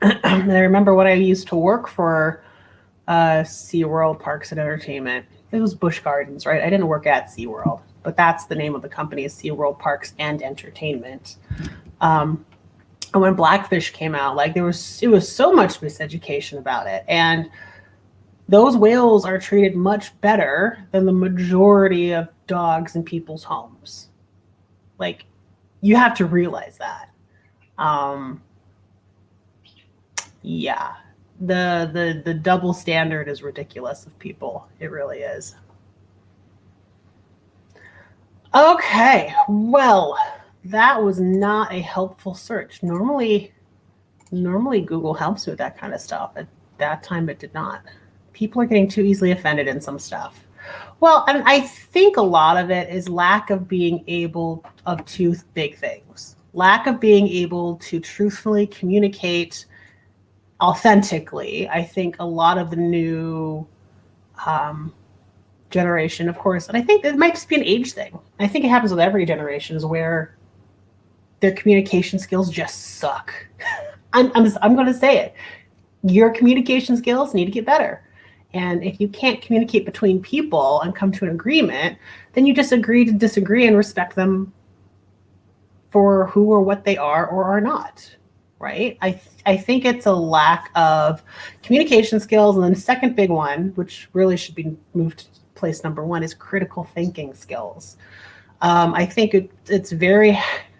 And I remember when I used to work for SeaWorld Parks and Entertainment. It was Busch Gardens, right? I didn't work at SeaWorld, but that's the name of the company, is SeaWorld Parks and Entertainment. And when Blackfish came out, like it was so much miseducation about it. And those whales are treated much better than the majority of dogs in people's homes. Like, you have to realize that. Yeah, the double standard is ridiculous of people. It really is. Okay, well, that was not a helpful search. Normally Google helps with that kind of stuff. At that time, it did not. People are getting too easily offended in some stuff. Well, and I think a lot of it is lack of being able of two big things. Lack of being able to truthfully communicate authentically. I think a lot of the new generation, of course, and I think it might just be an age thing. I think it happens with every generation, is where their communication skills just suck. I'm going to say it. Your communication skills need to get better. And if you can't communicate between people and come to an agreement, then you just agree to disagree and respect them for who or what they are or are not, right? I think it's a lack of communication skills. And then the second big one, which really should be moved to place number one, is critical thinking skills. I think it's very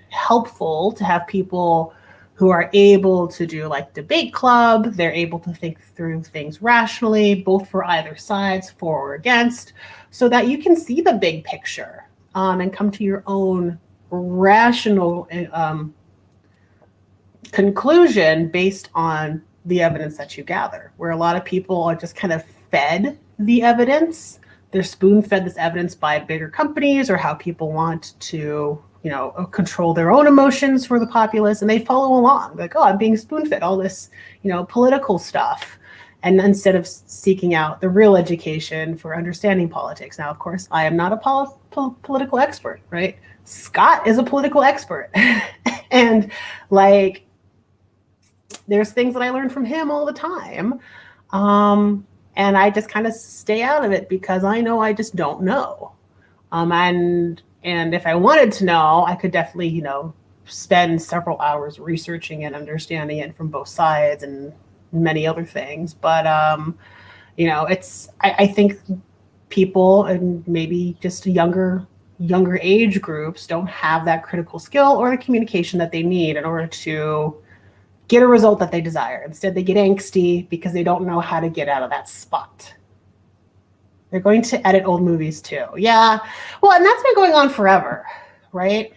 helpful to have people who are able to do like debate club. They're able to think through things rationally, both for either sides, for or against, so that you can see the big picture and come to your own rational conclusion based on the evidence that you gather. Where a lot of people are just kind of fed the evidence. They're spoon-fed this evidence by bigger companies, or how people want to, control their own emotions for the populace, and they follow along. Like, oh, I'm being spoon-fed all this, political stuff. And instead of seeking out the real education for understanding politics. Now, of course, I am not a political expert, right? Scott is a political expert. And like, there's things that I learn from him all the time. And I just kind of stay out of it because I know I just don't know. And if I wanted to know, I could definitely, spend several hours researching and understanding it from both sides and many other things. But, I think people, and maybe just younger age groups, don't have that critical skill or the communication that they need in order to get a result that they desire. Instead, they get angsty because they don't know how to get out of that spot. They're going to edit old movies too. Yeah. Well, and that's been going on forever, right?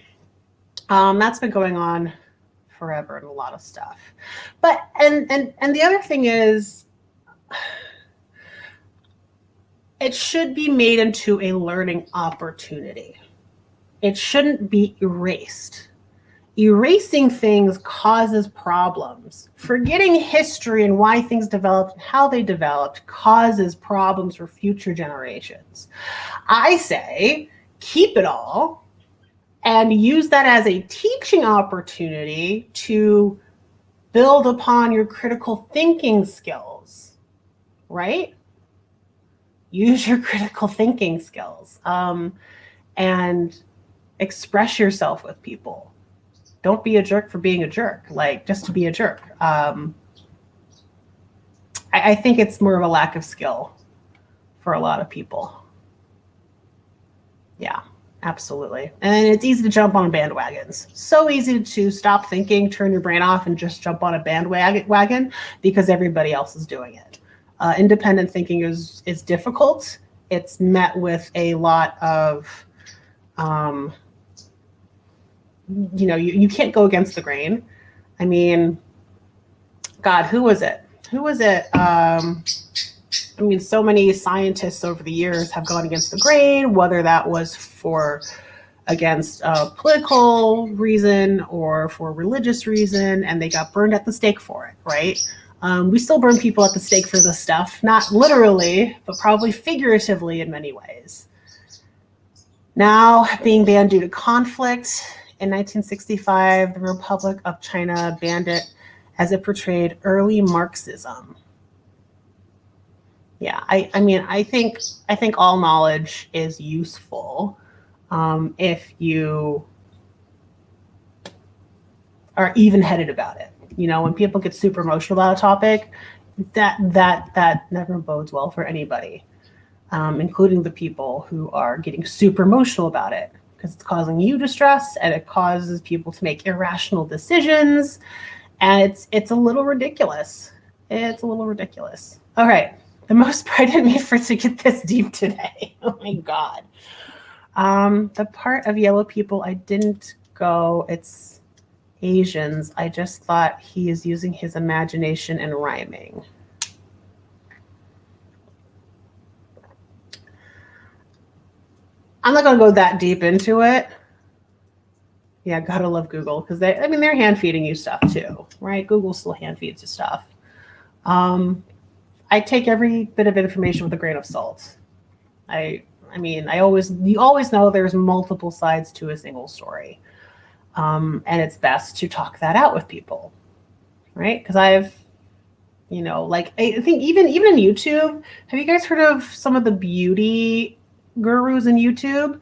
That's been going on forever in a lot of stuff. But and the other thing is, it should be made into a learning opportunity. It shouldn't be erased. Erasing things causes problems. Forgetting history and why things developed and how they developed causes problems for future generations. I say keep it all and use that as a teaching opportunity to build upon your critical thinking skills, right? Use your critical thinking skills and express yourself with people. Don't be a jerk for being a jerk, like just to be a jerk. I think it's more of a lack of skill for a lot of people. Yeah, absolutely. And it's easy to jump on bandwagons. So easy to stop thinking, turn your brain off, and just jump on a bandwagon because everybody else is doing it. Independent thinking is difficult. It's met with a lot of you can't go against the grain. I mean, God, who was it? So many scientists over the years have gone against the grain, whether that was against a political reason or for religious reason, and they got burned at the stake for it, right? We still burn people at the stake for this stuff, not literally, but probably figuratively in many ways. Now, being banned due to conflict. In 1965, the Republic of China banned it as it portrayed early Marxism. Yeah, I mean, I think all knowledge is useful if you are even-headed about it. You know, when people get super emotional about a topic, that never bodes well for anybody, including the people who are getting super emotional about it, because it's causing you distress and it causes people to make irrational decisions, and it's a little ridiculous. It's a little ridiculous. All right, the most I didn't mean for it to get this deep today. Oh my god. The part of yellow people I didn't go. It's Asians. I just thought he is using his imagination and rhyming. I'm not going to go that deep into it. Yeah, gotta love Google, because they're hand feeding you stuff too, right? Google still hand feeds you stuff. I take every bit of information with a grain of salt. You always know there's multiple sides to a single story. And it's best to talk that out with people, right? Because I think even in YouTube, have you guys heard of some of the beauty gurus in YouTube?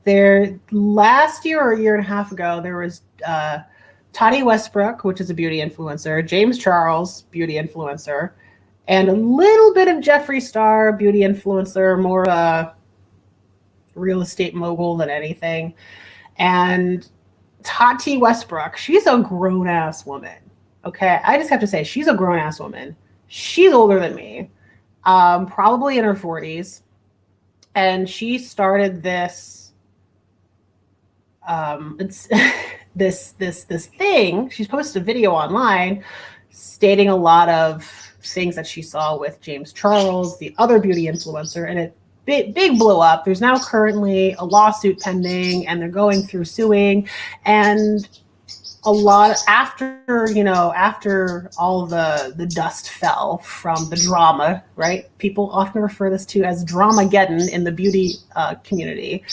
There, last year or a year and a half ago, there was Tati Westbrook, which is a beauty influencer, James Charles, beauty influencer, and a little bit of Jeffree Star, beauty influencer, more a real estate mogul than anything. And Tati Westbrook, she's a grown-ass woman. Okay, I just have to say, she's a grown-ass woman. She's older than me, probably in her 40s. And she started this, it's this thing. She's posted a video online stating a lot of things that she saw with James Charles, the other beauty influencer, and it big blew up. There's now currently a lawsuit pending, and they're going through suing. And a lot after all the dust fell from the drama, right? People often refer this to as Dramageddon in the beauty community.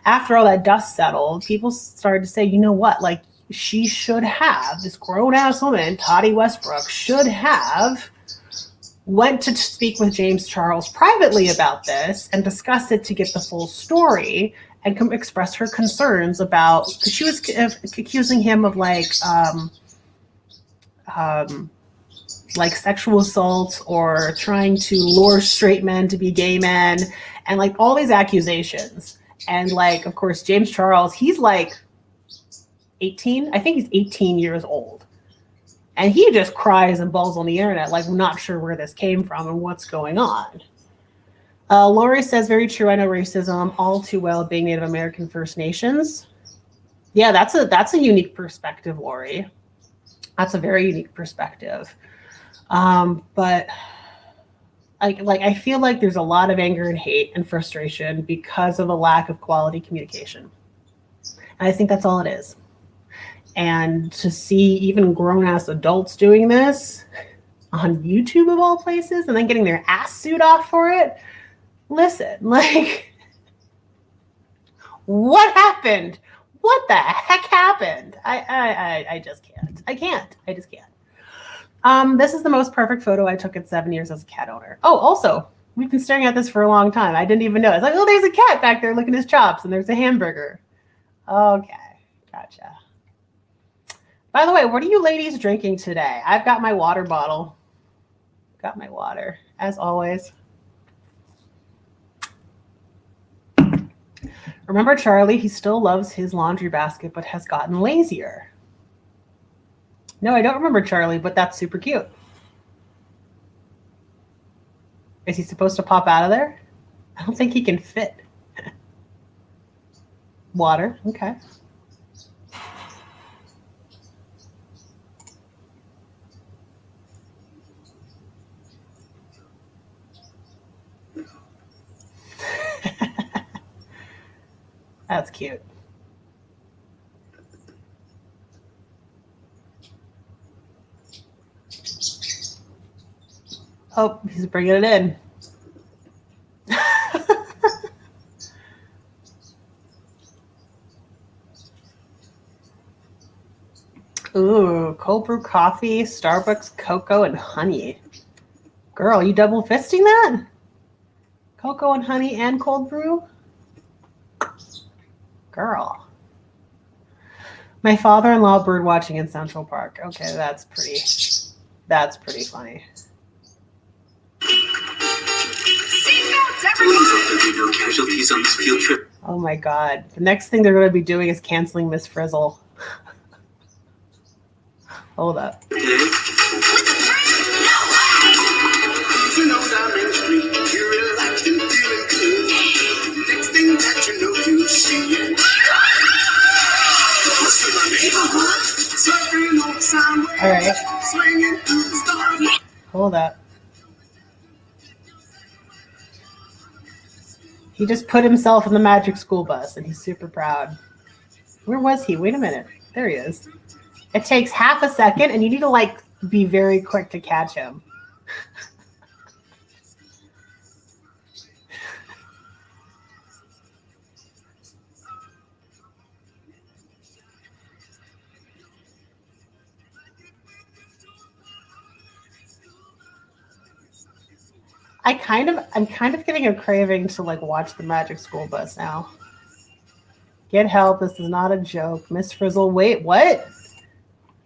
After all that dust settled, people started to say, you know what, like, she should have, this grown-ass woman, Tati Westbrook, should have went to speak with James Charles privately about this and discuss it to get the full story and express her concerns about, because she was accusing him of like sexual assault or trying to lure straight men to be gay men, and like all these accusations. And like, of course, James Charles, he's like 18. I think he's 18 years old. And he just cries and bawls on the internet, like, not sure where this came from and what's going on. Lori says, very true. I know racism all too well, being Native American First Nations. Yeah, that's a unique perspective, Lori. That's a very unique perspective. But I feel like there's a lot of anger and hate and frustration because of a lack of quality communication. And I think that's all it is. And to see even grown-ass adults doing this on YouTube of all places and then getting their ass sued off for it, listen, like, what happened? What the heck happened? I just can't. I just can't. This is the most perfect photo I took at 7 years as a cat owner. Oh, also, we've been staring at this for a long time. I didn't even know. It's like, oh, there's a cat back there licking his chops, and there's a hamburger. Okay, gotcha. By the way, what are you ladies drinking today? I've got my water bottle. Got my water, as always. Remember Charlie? He still loves his laundry basket, but has gotten lazier. No, I don't remember Charlie, but that's super cute. Is he supposed to pop out of there? I don't think he can fit. Water, okay. That's cute. Oh, he's bringing it in. Ooh, cold brew coffee, Starbucks, cocoa, and honey. Girl, you double fisting that? Cocoa and honey and cold brew? Girl. My father-in-law bird watching in Central Park. Okay, that's pretty funny. Casualties on this field trip. Oh my God. The next thing they're going to be doing is canceling Miss Frizzle. Hold up. You know down Main Street, you're relaxed and feeling good. Next thing that you know, you see it. All right. Hold up. He just put himself in the magic school bus and he's super proud. Where was he? Wait a minute. There he is. It takes half a second and you need to like be very quick to catch him. I'm kind of getting a craving to like watch the Magic School Bus now. Get help. This is not a joke. Miss Frizzle. Wait, what?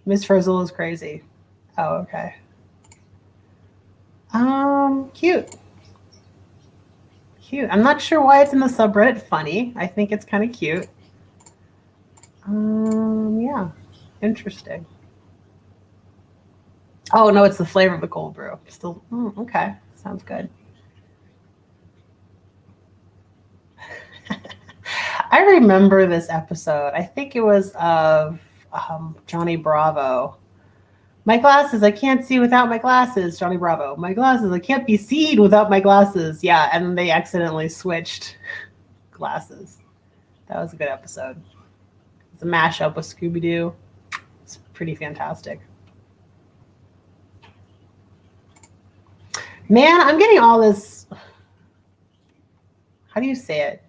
Miss Frizzle is crazy. Oh, okay. Cute. Cute. I'm not sure why it's in the subreddit funny. I think it's kind of cute. Yeah. Interesting. Oh, no, it's the flavor of the cold brew. Still, okay. Sounds good. I remember this episode. I think it was of Johnny Bravo. My glasses, I can't see without my glasses. Johnny Bravo. My glasses, I can't be seen without my glasses. Yeah, and they accidentally switched glasses. That was a good episode. It's a mashup with Scooby-Doo. It's pretty fantastic. Man, I'm getting all this. How do you say it?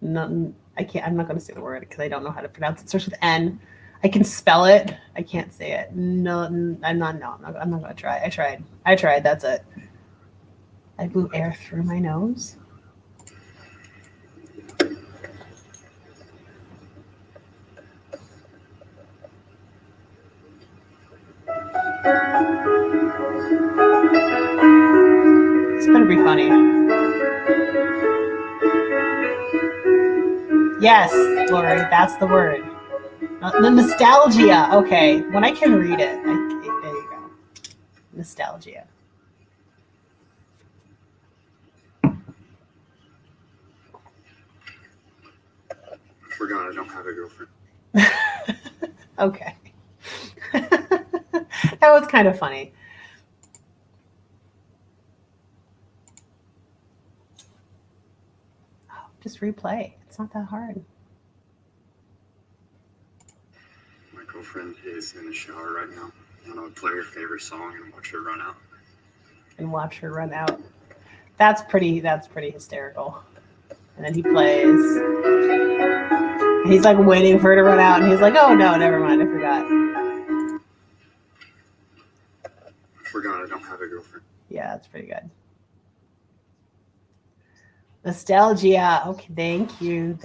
No, I can't. I'm not going to say the word because I don't know how to pronounce it. It starts with N. I can spell it. I can't say it. No, I'm not going to try. I tried. That's it. I blew air through my nose. This better be funny. Yes, Lori, that's the word. The nostalgia. Okay, when I can read it, there you go. Nostalgia. I forgot I don't have a girlfriend. Okay. That was kind of funny. Oh, just replay. It's not that hard. My girlfriend is in the shower right now. I'm gonna play her favorite song and watch her run out. And watch her run out. That's pretty hysterical. And then he plays. And he's like waiting for her to run out, and he's like, "Oh no, never mind, I forgot." I forgot I don't have a girlfriend. Yeah, that's pretty good. Nostalgia. Okay, thank you,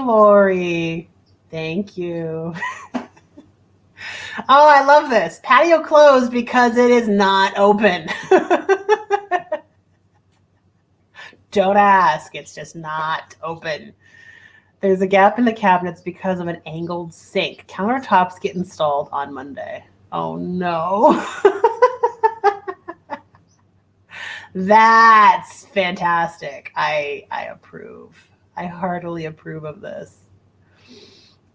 Lori. Thank you. Oh, I love this. Patio closed because it is not open. Don't ask. It's just not open. There's a gap in the cabinets because of an angled sink. Countertops get installed on Monday. Oh, no. That's fantastic. I approve. I heartily approve of this.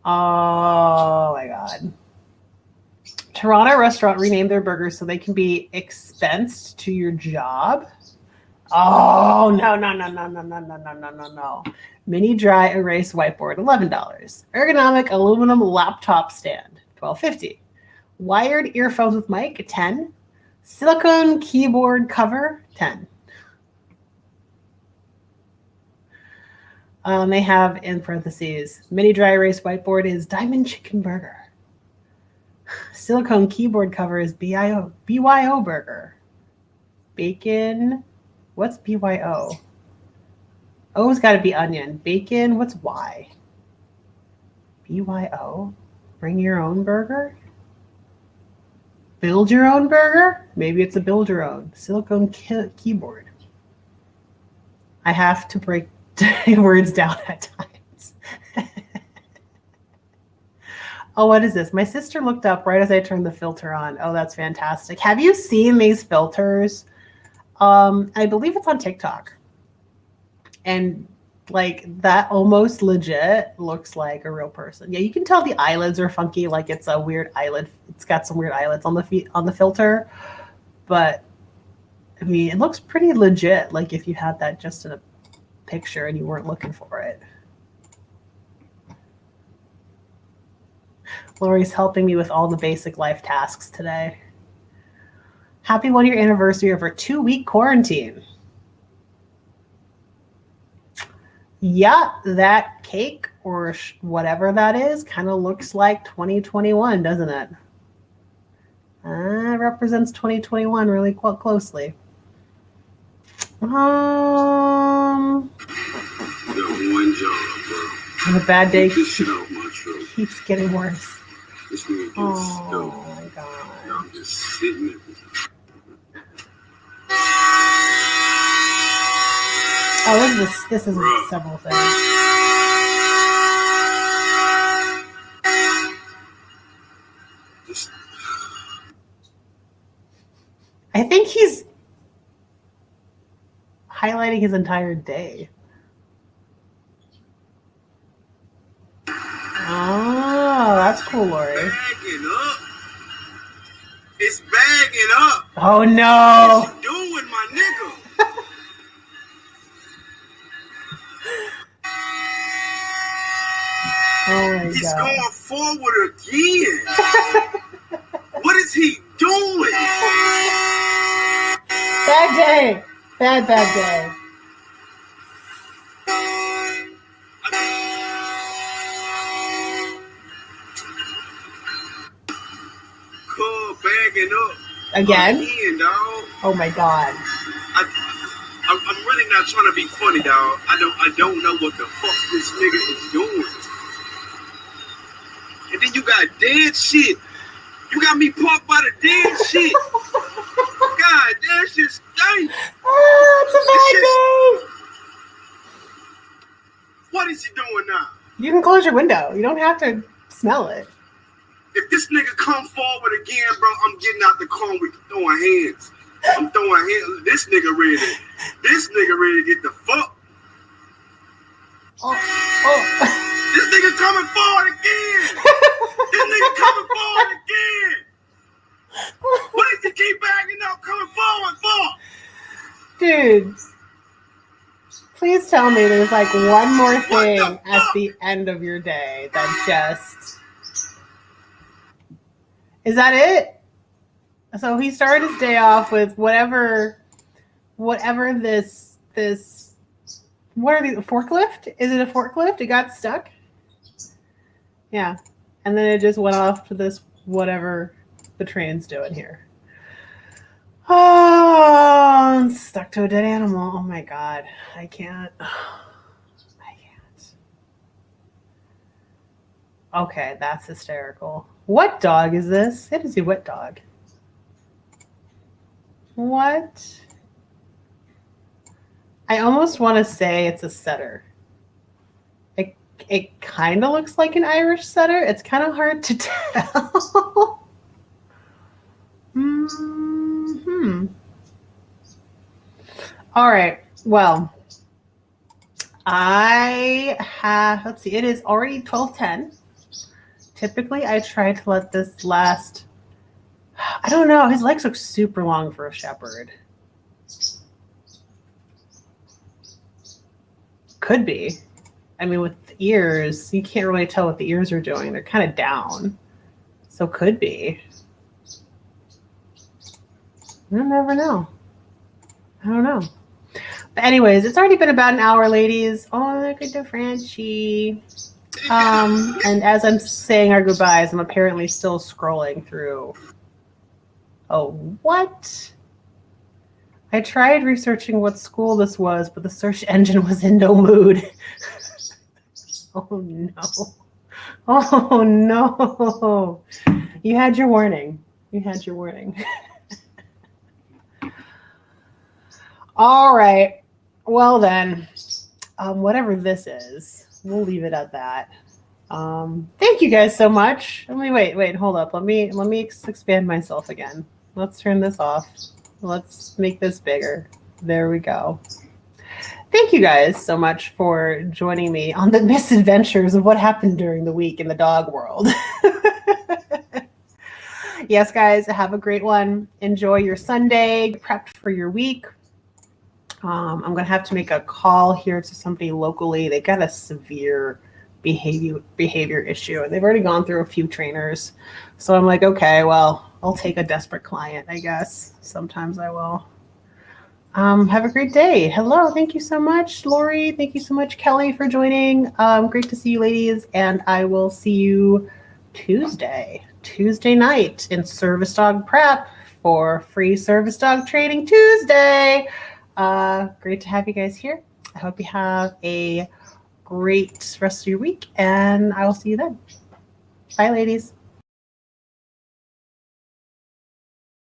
Oh, my God. Toronto restaurant renamed their burgers so they can be expensed to your job. Oh, no. Mini dry erase whiteboard, $11. Ergonomic aluminum laptop stand, $12.50. Wired earphones with mic, $10. Silicone keyboard cover, $10. They have in parentheses, mini dry erase whiteboard is diamond chicken burger. Silicone keyboard cover is BYO burger. Bacon, what's BYO? O's got to be onion. Bacon, what's Y? BYO? Bring your own burger? Build your own burger? Maybe it's a build your own. Silicone keyboard. I have to break words down at times. Oh, what is this? My sister looked up right as I turned the filter on. Oh, that's fantastic. Have you seen these filters? I believe it's on TikTok. And like that almost legit looks like a real person. Yeah, you can tell the eyelids are funky, like it's a weird eyelid. It's got some weird eyelids on the filter. But I mean, it looks pretty legit, like if you had that just in a picture and you weren't looking for it. Lori's helping me with all the basic life tasks today. Happy 1-year anniversary of our 2-week quarantine. Yeah, that cake or whatever that is kind of looks like 2021, doesn't it? Represents 2021 really quite closely. One job, bro. And the bad day This shit out my throat. keeps getting worse. This nigga gets Oh my god. I'm just sitting there. Oh, this is several things. Just I think he's highlighting his entire day. Oh, that's cool, Lori. bagging up. It's bagging up. Oh no. What you doing, my nigga? Oh my He's god. going forward again. What is he doing? Bad day. Bad day. Bagging up Again? dog. Oh my god. I'm really not trying to be funny, dog. I don't know what the fuck this nigga is doing. And then you got dead shit. You got me parked by the dead shit. God, that shit stinks. Oh, it's a bad day. What is he doing now? You can close your window. You don't have to smell it. If this nigga come forward again, bro, I'm getting out the car with throwing hands. I'm throwing hands. This nigga ready. This nigga ready to get the fuck. Oh. This nigga coming forward again. This nigga coming forward again. What is he keep bagging up coming forward for? Dude. Please tell me there's like one more thing at the end of your day that just... Is that it? So he started his day off with whatever this what are these, a forklift? Is it a forklift? It got stuck? Yeah. And then it just went off to this whatever the train's doing here. Oh, I'm stuck to a dead animal. Oh my god. I can't. Okay, that's hysterical. What dog is this? It is a wet dog. What? I almost want to say it's a setter. It kind of looks like an Irish setter. It's kind of hard to tell. All right. Well, I have, let's see, it is already 12:10. Typically, I try to let this last, I don't know, his legs look super long for a shepherd. Could be. I mean, with the ears, you can't really tell what the ears are doing. They're kind of down. So could be. You'll never know. I don't know. But anyways, it's already been about an hour, ladies. Oh, look at the Frenchie. And as I'm saying our goodbyes, I'm apparently still scrolling through. Oh, what? I tried researching what school this was, but the search engine was in no mood. Oh no. Oh no. You had your warning. You had your warning. All right. Well then, whatever this is, we'll leave it at that. Thank you guys so much. Wait, hold up. Let me expand myself again. Let's turn this off. Let's make this bigger. There we go. Thank you guys so much for joining me on the misadventures of what happened during the week in the dog world. Yes, guys, have a great one. Enjoy your Sunday. Get prepped for your week. I'm going to have to make a call here to somebody locally. They got a severe behavior issue, and they've already gone through a few trainers. So I'm like, okay, well, I'll take a desperate client, I guess. Sometimes I will. Have a great day. Hello. Thank you so much, Lori. Thank you so much, Kelly, for joining. Great to see you, ladies. And I will see you Tuesday night in Service Dog Prep for Free Service Dog Training Tuesday. Great to have you guys here. I hope you have a great rest of your week, and I will see you then. Bye, ladies.